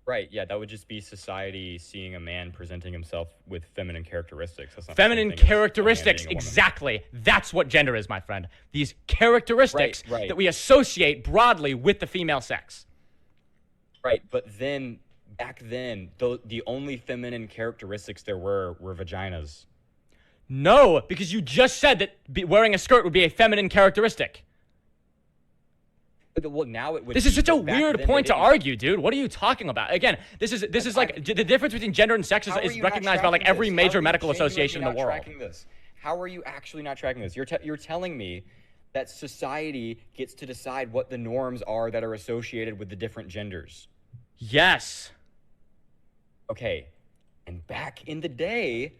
Right, yeah, that would just be society seeing a man presenting himself with feminine characteristics. That's not feminine characteristics, exactly. That's what gender is, my friend. These characteristics that we associate broadly with the female sex. Right, but then, back then, the only feminine characteristics there were vaginas. No, because you just said that wearing a skirt would be a feminine characteristic. Well, now it would. This is such a weird point to argue, dude. What are you talking about? Again, this is like the difference between gender and sex is recognized by like every major medical association in the world. How are you actually not tracking this? You're telling me that society gets to decide what the norms are that are associated with the different genders. Yes. Okay. And back in the day,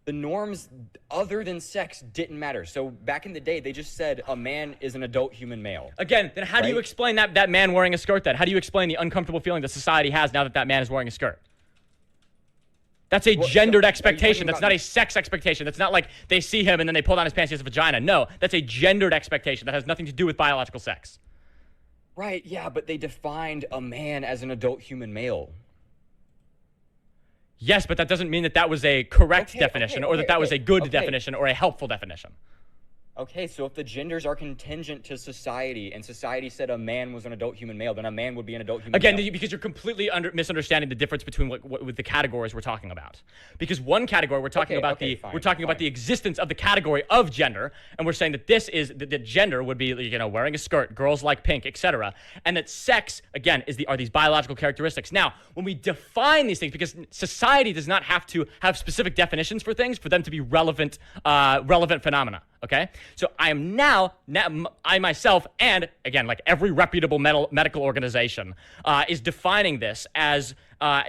The norms other than sex didn't matter. So back in the day, they just said a man is an adult human male. Again, then how do you Right? explain that man wearing a skirt then? How do you explain the uncomfortable feeling that society has now that that man is wearing a skirt? That's a Well, so gendered are you expectation. talking That's about not a sex expectation. That's not like they see him and then they pull down his pants, he has a vagina. No, that's a gendered expectation. That has nothing to do with biological sex. Right, yeah, but they defined a man as an adult human male. Yes, but that doesn't mean that that was a correct definition or that that was a good okay. definition or a helpful definition. Okay, so if the genders are contingent to society and society said a man was an adult human male, then a man would be an adult human Again, male. because you're completely misunderstanding the difference between with the categories we're talking about. Because one category we're talking about about the existence of the category of gender, and we're saying that this is that gender would be, you know, wearing a skirt, girls like pink, etc., and that sex again are these biological characteristics. Now, when we define these things, because society does not have to have specific definitions for things for them to be relevant phenomena. Okay, so I am now I myself, and again, like every reputable medical organization, is defining this as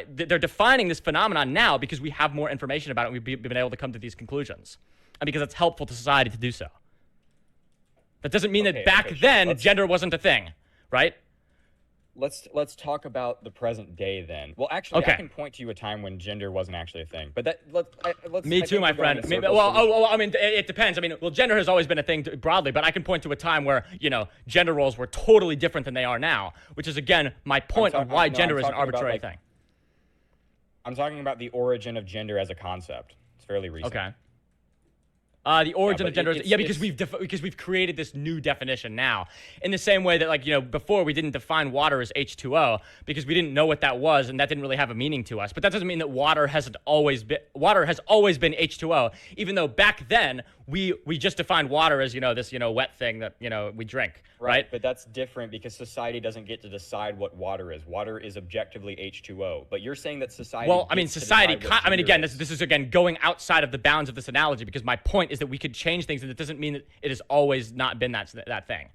they're defining this phenomenon now because we have more information about it. And we've been able to come to these conclusions, and because it's helpful to society to do so. That doesn't mean that back then gender wasn't a thing, right? Let's talk about the present day then. Well, actually, I can point to you a time when gender wasn't actually a thing. But let's. Me too, my friend. I mean, it depends. I mean, gender has always been a thing broadly, but I can point to a time where, you know, gender roles were totally different than they are now, which is again my point of why gender is an arbitrary thing. I'm talking about the origin of gender as a concept. It's fairly recent. Okay. The origin of gender, because we've created this new definition now. In the same way that, like, you know, before we didn't define water as H2O because we didn't know what that was, and that didn't really have a meaning to us. But that doesn't mean that water has always been H2O, even though back then we just defined water as, you know, this, you know, wet thing that, you know, we drink, right? But that's different because society doesn't get to decide what water is. Water is objectively H2O. But you're saying that society. Well, I mean, society. I mean, again, this is again going outside of the bounds of this analogy because my point is that we could change things, and it doesn't mean that it has always not been that thing.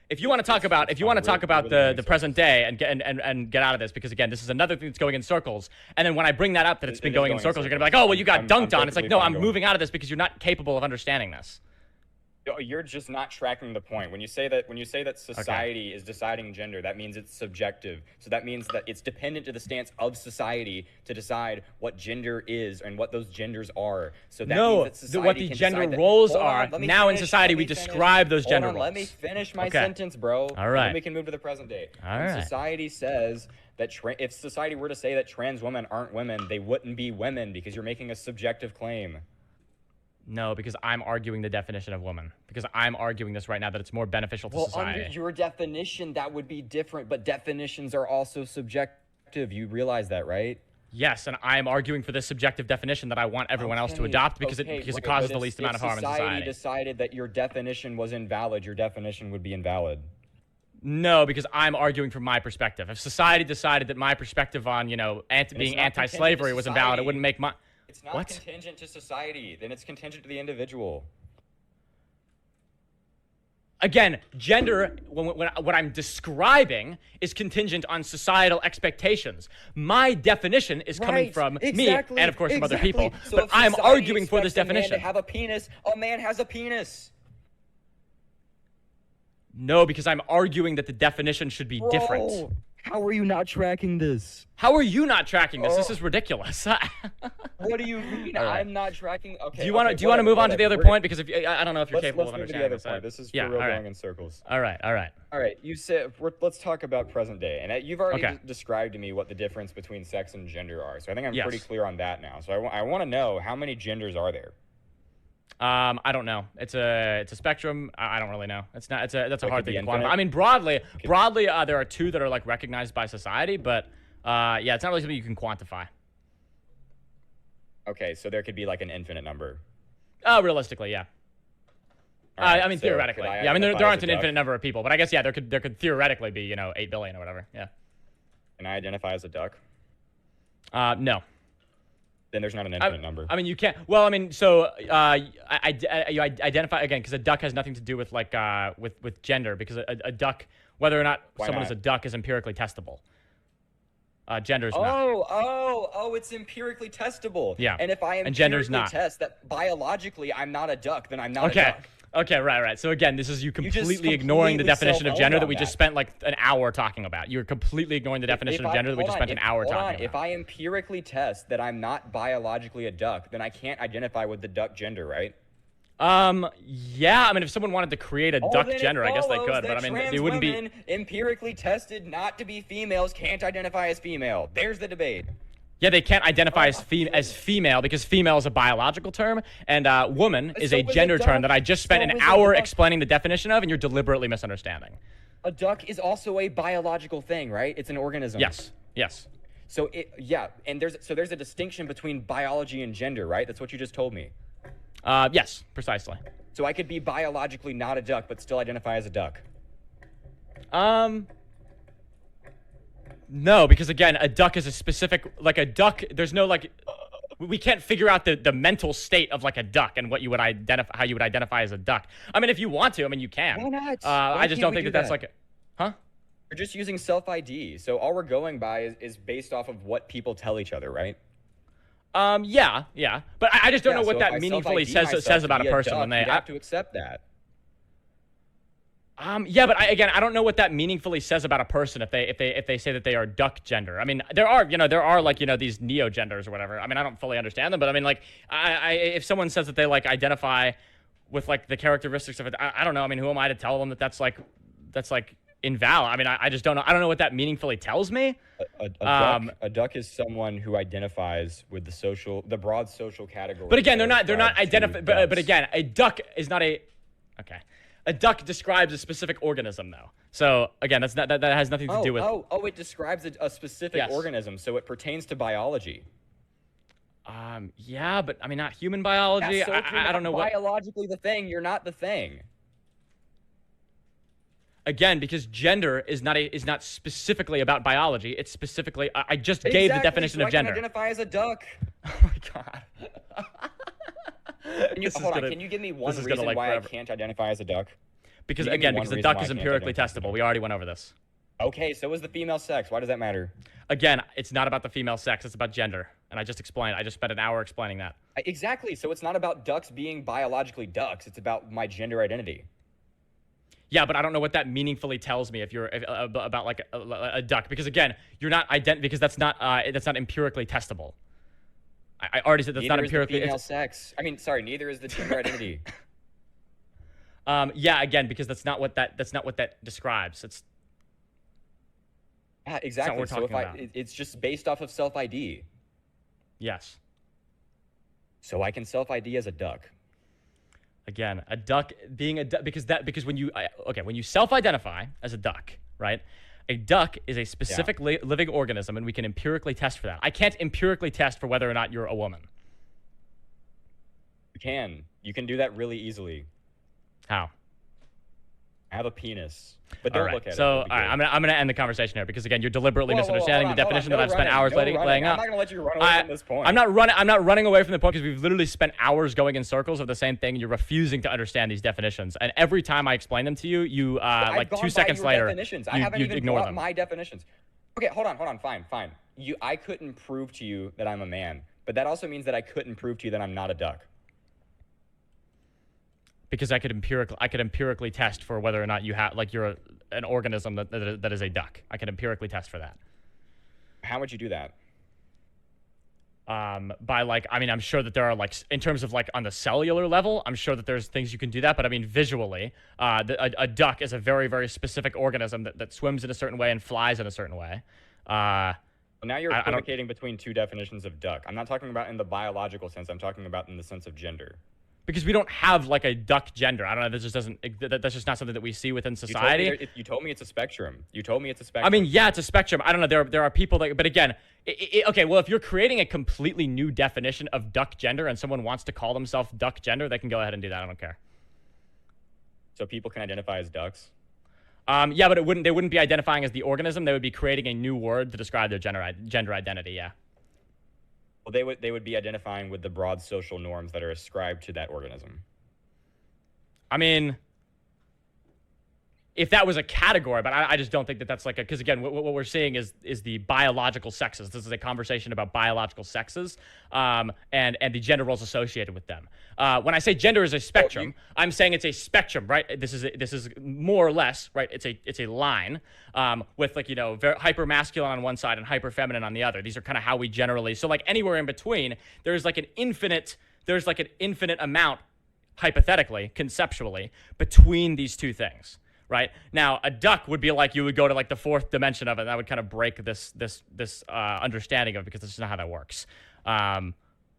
If you want to talk about the present day and get out of this, because again, this is another thing that's going in circles. And then when I bring that up, that it's been going in circles, you're gonna be like, oh, well, you got dunked on. It's like, no, I'm moving out of this because you're not capable of understanding this. You're just not tracking the point. When you say that society is deciding gender, that means it's subjective. So that means that it's dependent to the stance of society to decide what gender is and what those genders are. So that means that society what the can gender decide roles that, are. Now in society, we describe those gender roles. Let me finish my sentence, bro. All right. Then we can move to the present day. All right. Society says that if society were to say that trans women aren't women, they wouldn't be women because you're making a subjective claim. No, because I'm arguing the definition of woman. Because I'm arguing this right now that it's more beneficial to society. Under your definition, that would be different, but definitions are also subjective. You realize that, right? Yes, and I'm arguing for this subjective definition that I want everyone else to adopt because it causes the least amount of harm in society. If society decided that your definition was invalid, your definition would be invalid. No, because I'm arguing from my perspective. If society decided that my perspective on, you know, being anti-slavery was invalid, it wouldn't make my... It's not contingent to society. Then it's contingent to the individual. Again, gender, what I'm describing is contingent on societal expectations. My definition is coming from me and, of course, from other people. So but I'm arguing for this definition. A man to have a penis, a man has a penis. No, because I'm arguing that the definition should be different. How are you not tracking this? How are you not tracking this? This is ridiculous. What do you mean? Right. I'm not tracking. Okay. Do you want to move on to the other point? Because I don't know if you're capable of understanding this. This is for real going in circles. All right. You said let's talk about present day, and you've already described to me what the difference between sex and gender are. So I think I'm pretty clear on that now. So I want to know how many genders are there. I don't know. It's a spectrum. I don't really know. That's a hard thing to quantify. I mean, broadly, there are two that are like recognized by society, but it's not really something you can quantify. Okay, so there could be like an infinite number. Realistically, yeah. Right, I mean, theoretically, yeah. I mean, there aren't an infinite number of people, but I guess there could theoretically be 8 billion or whatever. Yeah. Can I identify as a duck? No. Then there's not an infinite number. I mean, you can't. Well, I mean, so you identify again because a duck has nothing to do with like with gender because a duck, whether or not someone is a duck, is empirically testable. Gender's not. Oh, it's empirically testable. Yeah. And if I And gender's empirically not. test that biologically I'm not a duck, then I'm not a Okay. duck. Okay, right. So again, this is you just completely ignoring the completely definition of self-owned gender that on we just that. spent like an hour talking about. You're completely ignoring the definition of gender that we just spent an hour talking If about. I empirically test that I'm not biologically a duck, then I can't identify with the duck gender, right? Yeah, I mean, if someone wanted to create a duck Then it gender, I guess they follows could, but that I mean, trans they wouldn't be. women empirically tested not to be females can't identify as female. There's the debate. Yeah, they can't identify as female because female is a biological term, and woman is So a is a gender term duck. that I just spent So an is a hour duck. explaining the definition of, and you're deliberately misunderstanding. A duck is also a biological thing, right? It's an organism. Yes. So and there's a distinction between biology and gender, right? That's what you just told me. Yes, precisely. So I could be biologically not a duck, but still identify as a duck. No, because again, a duck is a specific, like a duck, there's no like, we can't figure out the mental state of like a duck and what you would identify, how you would identify as a duck. I mean, if you want to, I mean, you can. Why not? I just can't don't we think do that's that? like, huh? We're just using self-ID. So all we're going by is based off of what people tell each other, right? Yeah. But I just don't know Yeah, what so if that I meaningfully self-ID says myself about to a be person duck, when they. you'd have to accept that. Yeah, but I don't know what that meaningfully says about a person if they say that they are duck gender. I mean, there are like these neo genders or whatever. I mean, I don't fully understand them, but I mean, like, if someone says that they like identify with like the characteristics of it, I don't know. I mean, who am I to tell them that that's like invalid? I mean, I just don't know. I don't know what that meaningfully tells me. A duck is someone who identifies with the broad social category. But again, they're not identifying. But again, a duck is not a. Okay. A duck describes a specific organism, though. So again, that has nothing to do with. It describes a specific Yes. organism, so it pertains to biology. Yeah, but I mean, not human biology. Yeah, so if you're I don't know what. biologically the thing, you're not the thing. Again, because gender is not specifically about biology. It's specifically. I just gave the definition so of gender. I can identify as a duck. Oh my god. Can you give me one reason why I can't identify as a duck? Because Can you give me again, one because the reason duck why is I can't empirically identify as a testable. duck? We already went over this. Okay, so is the female sex. Why does that matter? Again, it's not about the female sex. It's about gender, and I just explained. I just spent an hour explaining that. Exactly. So it's not about ducks being biologically ducks. It's about my gender identity. Yeah, but I don't know what that meaningfully tells me about like a duck, because again, you're not because that's not empirically testable. I already said that's not empirically. Neither is the female sex. I mean, sorry, neither is the gender identity. Yeah, again, because that's not what that describes. Yeah, exactly. That's not what we're talking about. It's just based off of self-ID. Yes. So I can self-ID as a duck. Again, a duck being a duck because when you self-identify as a duck, right? A duck is a specific living organism, and we can empirically test for that. I can't empirically test for whether or not you're a woman. You can. You can do that really easily. How? I have a penis, but don't look at it. So, all right, I'm gonna end the conversation here because again, you're deliberately misunderstanding the definition that I've spent hours laying out. I'm not gonna let you run away from this point. I'm not running away from the point because we've literally spent hours going in circles of the same thing. And you're refusing to understand these definitions, and every time I explain them to you, you like 2 seconds later, I haven't even ignore brought them. my definitions. Okay, hold on, fine. I couldn't prove to you that I'm a man, but that also means that I couldn't prove to you that I'm not a duck. Because I could empirically test for whether or not you're an organism that is a duck. I could empirically test for that. How would you do that? I'm sure that there are in terms of on the cellular level, I'm sure that there's things you can do that. But I mean, visually, a duck is a very, very specific organism that swims in a certain way and flies in a certain way. Well, now you're equivocating between two definitions of duck. I'm not talking about in the biological sense. I'm talking about in the sense of gender. Because we don't have a duck gender. I don't know. That's just not something that we see within society. You told me it's a spectrum. I mean, yeah, it's a spectrum. I don't know. There are people that, but again, okay. Well, if you're creating a completely new definition of duck gender and someone wants to call themselves duck gender, they can go ahead and do that. I don't care. So people can identify as ducks. Yeah, but they wouldn't be identifying as the organism. They would be creating a new word to describe their gender identity. Yeah. Well, they would be identifying with the broad social norms that are ascribed to that organism. I mean, if that was a category, but I just don't think that that's like a, because again, what we're seeing is the biological sexes. This is a conversation about biological sexes, and the gender roles associated with them. When I say gender is a spectrum, I'm saying it's a spectrum, right? This is more or less, right? It's a line, with like, very hyper masculine on one side and hyper feminine on the other. These are kind of how we generally, so like anywhere in between, there's like an infinite amount, hypothetically, conceptually, between these two things. Right now, a duck would be like, you would go to like the fourth dimension of it. And that would kind of break this understanding of it, because this is not how that works. I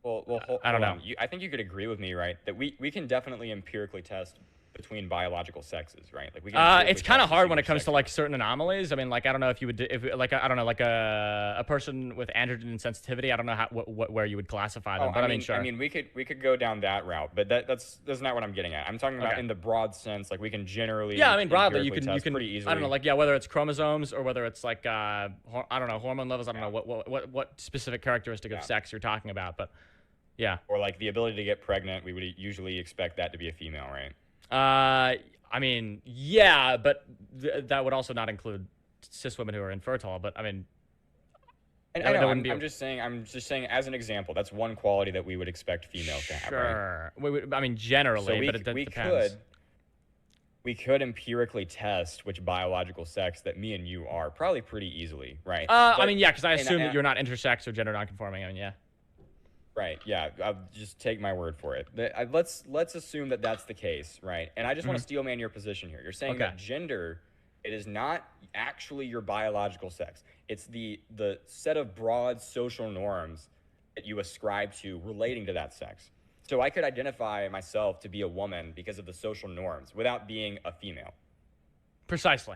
don't know. I think you could agree with me, right? That we can definitely empirically test between biological sexes, right? Like we can. It's kind of hard when it comes to like certain anomalies. I mean, like I don't know if you would, if like I don't know, like a person with androgen sensitivity. I don't know how where you would classify them, but I mean, sure. I mean, we could go down that route, but that's not what I'm getting at. I'm talking about in the broad sense, like we can generally. Yeah, I mean, broadly you can pretty easily. I don't know, like whether it's chromosomes or whether it's like I don't know, hormone levels. I don't know what specific characteristic of sex you're talking about, but yeah. Or like the ability to get pregnant, we would usually expect that to be a female, right? I mean, yeah, but that would also not include cis women who are infertile. But I mean, I'm just saying as an example, that's one quality that we would expect females to have. Sure. Right? I mean, generally, but it depends. We could empirically test which biological sex that me and you are, probably pretty easily, right? I mean, yeah, because I assume that you're not intersex or gender nonconforming. I mean, yeah. Right. Yeah. I'll just take my word for it. Let's assume that that's the case, right? And I just want to steel man your position here. You're saying that gender, it is not actually your biological sex. It's the set of broad social norms that you ascribe to relating to that sex. So I could identify myself to be a woman because of the social norms without being a female. Precisely.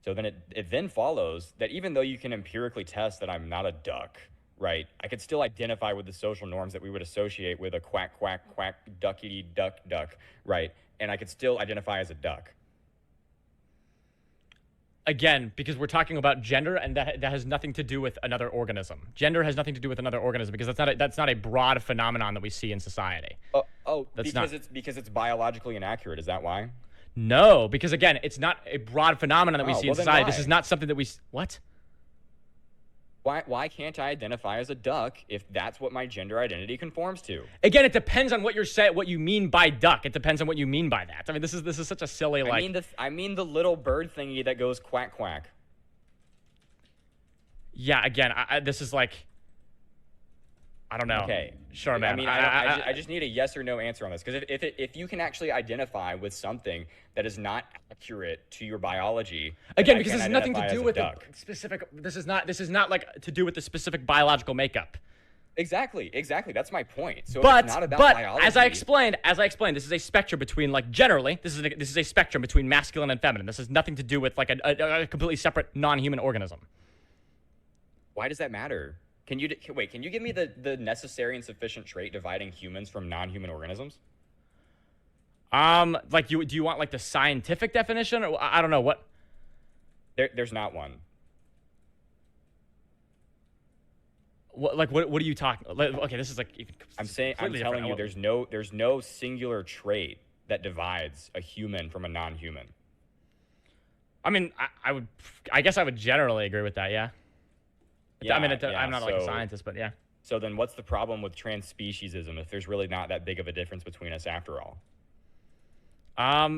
So then it then follows that even though you can empirically test that I'm not a duck, right, I could still identify with the social norms that we would associate with a quack, quack, quack, duckity, duck, duck, right? And I could still identify as a duck. Again, because we're talking about gender, and that has nothing to do with another organism. Gender has nothing to do with another organism, because that's not a broad phenomenon that we see in society. Because it's biologically inaccurate. Is that why? No, because again, it's not a broad phenomenon that we see in society. This is not something that we what? Why can't I identify as a duck if that's what my gender identity conforms to? Again, it depends on what you're saying, what you mean by duck. It depends on what you mean by that. I mean, this is such a silly I mean the little bird thingy that goes quack quack. Yeah, again, this is like, I don't know. Okay, sure, man. I mean, I just need a yes or no answer on this, because if you can actually identify with something that is not accurate to your biology, again, because this has nothing to do with the specific. This is not like to do with the specific biological makeup. Exactly. That's my point. So but it's not about biology. as I explained, this is a spectrum between, like, generally, this is a spectrum between masculine and feminine. This has nothing to do with like a completely separate non-human organism. Why does that matter? Can you give me the necessary and sufficient trait dividing humans from non-human organisms? Like, do you want like the scientific definition, or I don't know what? There's not one. What are you talking? Okay, this is like I'm telling you, there's no singular trait that divides a human from a non-human. I mean, I guess I would generally agree with that. Yeah. I mean, I'm not like a scientist, but yeah. So then what's the problem with transspeciesism if there's really not that big of a difference between us after all?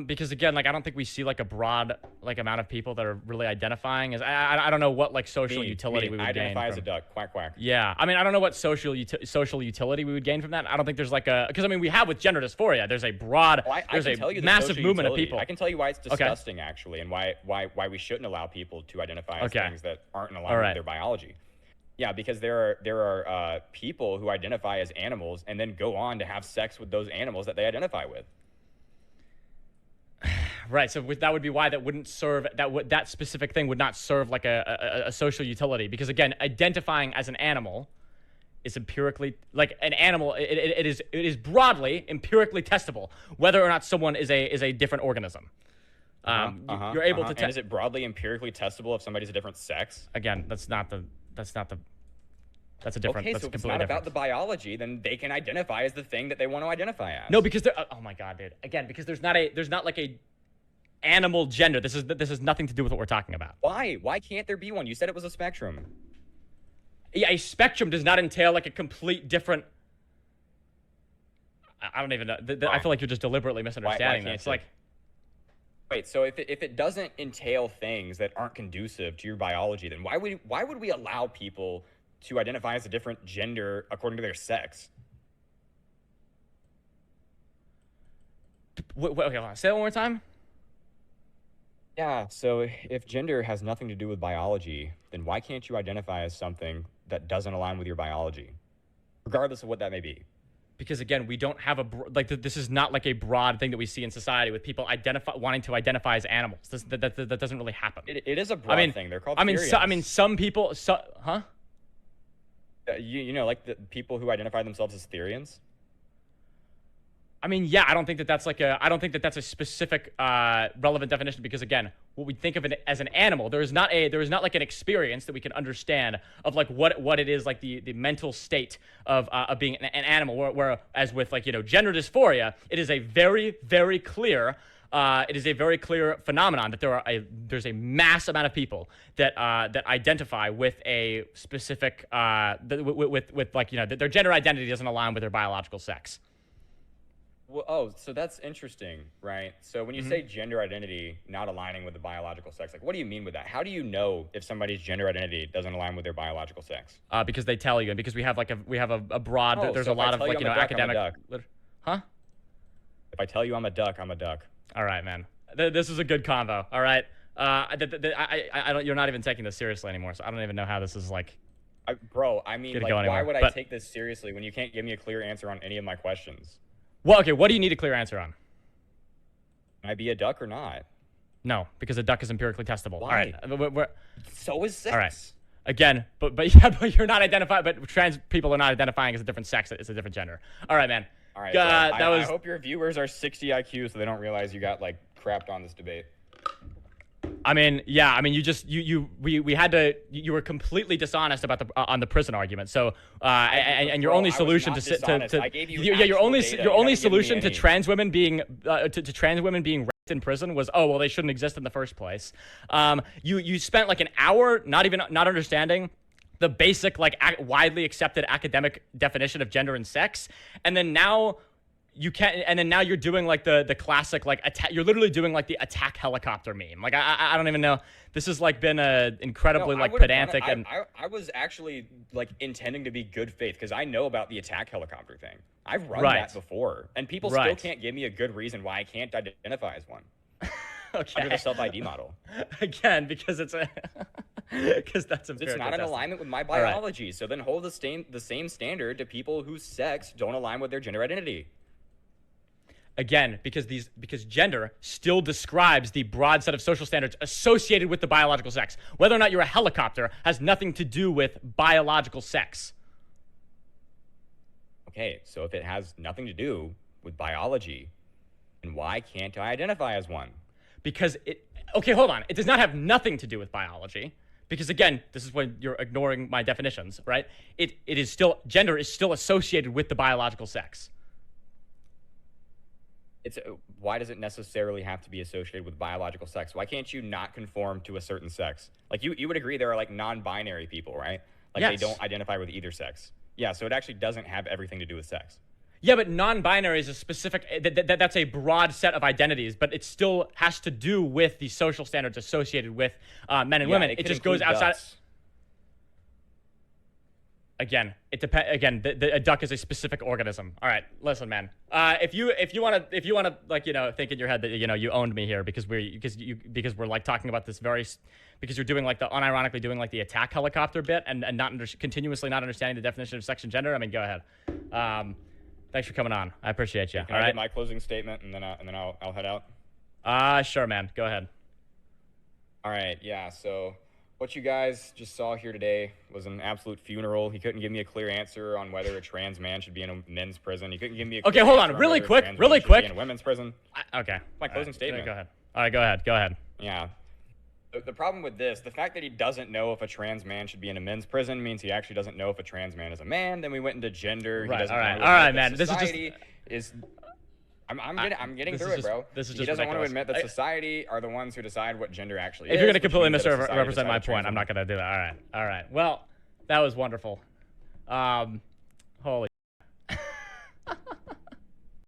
Because again, like, I don't think we see like a broad like amount of people that are really identifying as I don't know what like social utility we would gain. Identify as a duck, quack quack. Yeah, I mean, I don't know what social utility we would gain from that. I don't think there's like because I mean, we have with gender dysphoria, there's a broad, there's a massive movement of people. I can tell you why it's disgusting actually, and why we shouldn't allow people to identify as things that aren't in alignment with their biology. Yeah, because there are people who identify as animals and then go on to have sex with those animals that they identify with. Right, so that would be why that wouldn't serve, that specific thing would not serve like a social utility, because again, identifying as an animal is empirically, like an animal, it is broadly empirically testable whether or not someone is a different organism. You're able to. And is it broadly empirically testable if somebody's a different sex? Again, that's a different. Okay, that's so if it's not about the biology, then they can identify as the thing that they want to identify as. No, because oh my god, dude. Again, because there's not like a animal gender. This is nothing to do with what we're talking about. Why? Why can't there be one? You said it was a spectrum. Yeah, a spectrum does not entail like a complete different. I don't even know. I feel like you're just deliberately misunderstanding can't this. it? Like, Wait, so if it doesn't entail things that aren't conducive to your biology, then why would we allow people to identify as a different gender according to their sex? okay, hold on. Say that one more time. Yeah, so if gender has nothing to do with biology, then why can't you identify as something that doesn't align with your biology, regardless of what that may be? Because again, we don't have this is not like a broad thing that we see in society with people wanting to identify as animals. That doesn't really happen. It is a broad thing. They're called. Some people. Huh? You know, like the people who identify themselves as Therians. I mean, yeah, I don't think that that's a specific relevant definition, because again, what we think of it as an animal, there is not like an experience that we can understand of like what it is, like the mental state of being an animal, whereas with like, you know, gender dysphoria, it is a very, very clear phenomenon that there's a mass amount of people that identify with a specific with like, you know, their gender identity doesn't align with their biological sex. Well, so that's interesting, right? So when you say gender identity not aligning with the biological sex, like what do you mean with that? How do you know if somebody's gender identity doesn't align with their biological sex? Because they tell you, and because we have a broad. There's so a lot of, like, you know, academic. Huh? If I tell you I'm a duck, I'm a duck. All right, man. This is a good convo. All right. I don't. You're not even taking this seriously anymore, so I don't even know how this is like. Bro, I mean, like, why would I take this seriously when you can't give me a clear answer on any of my questions? Well, okay, what do you need a clear answer on? Can I be a duck or not? No, because a duck is empirically testable. Why? All right. So is sex. All right. Again, but you're not identifying. But trans people are not identifying as a different sex. It's a different gender. All right, man. All right. I hope your viewers are 60 IQ so they don't realize you got like crapped on this debate. I mean, yeah. I mean, we had to. You were completely dishonest about on the prison argument. So, and your only solution I gave you your only solution to any. trans women being to trans women being raped in prison was, oh well, they shouldn't exist in the first place. You spent like an hour not understanding the basic, like, widely accepted academic definition of gender and sex, and then now. Now you're doing like the classic, like, you're literally doing like the attack helicopter meme. Like, I don't even know. This has like been incredibly pedantic. I was actually like intending to be good faith because I know about the attack helicopter thing. I've run that before, and people still can't give me a good reason why I can't identify as one. Okay. Under the self-ID model. Again, because it's because that's it's not in alignment with my biology. Right. So then hold the same standard to people whose sex don't align with their gender identity. Again, because gender still describes the broad set of social standards associated with the biological sex. Whether or not you're a helicopter has nothing to do with biological sex. Okay, so if it has nothing to do with biology, then why can't I identify as one? Because okay, hold on. It does not have nothing to do with biology. Because again, this is when you're ignoring my definitions, right? Gender is still associated with the biological sex. Why does it necessarily have to be associated with biological sex? Why can't you not conform to a certain sex? Like, you would agree there are like non-binary people, right? Like, yes. They don't identify with either sex. Yeah, so it actually doesn't have everything to do with sex. Yeah, but non-binary is a specific, that's a broad set of identities, but it still has to do with the social standards associated with men and women. It just goes outside. Again, it depends. Again, a duck is a specific organism. All right, listen, man. If you want to, like, you know, think in your head that, you know, you owned me here because we're like talking about this because you're doing like unironically doing like the attack helicopter bit and not continuously not understanding the definition of sex and gender. I mean, go ahead. Thanks for coming on. I appreciate you. Can I get my closing statement and then I'll head out? Sure, man. Go ahead. All right. Yeah. So. What you guys just saw here today was an absolute funeral. He couldn't give me a clear answer on whether a trans man should be in a men's prison. He couldn't give me a clear hold on, answer really whether quick, a trans really man should quick. be in a women's prison. Okay. My closing statement. Go ahead. All right, go ahead. Yeah. The problem with this, the fact that he doesn't know if a trans man should be in a men's prison means he actually doesn't know if a trans man is a man. Then we went into gender. Right. He doesn't all know right, man. This is just I'm getting this through is it, just- bro. this is He just doesn't want to ridiculous. admit that society are the ones who decide what gender actually If is. you're going to which completely means that if society misrepresent my decided point, I'm not going to do that. All right. Well, that was wonderful. Holy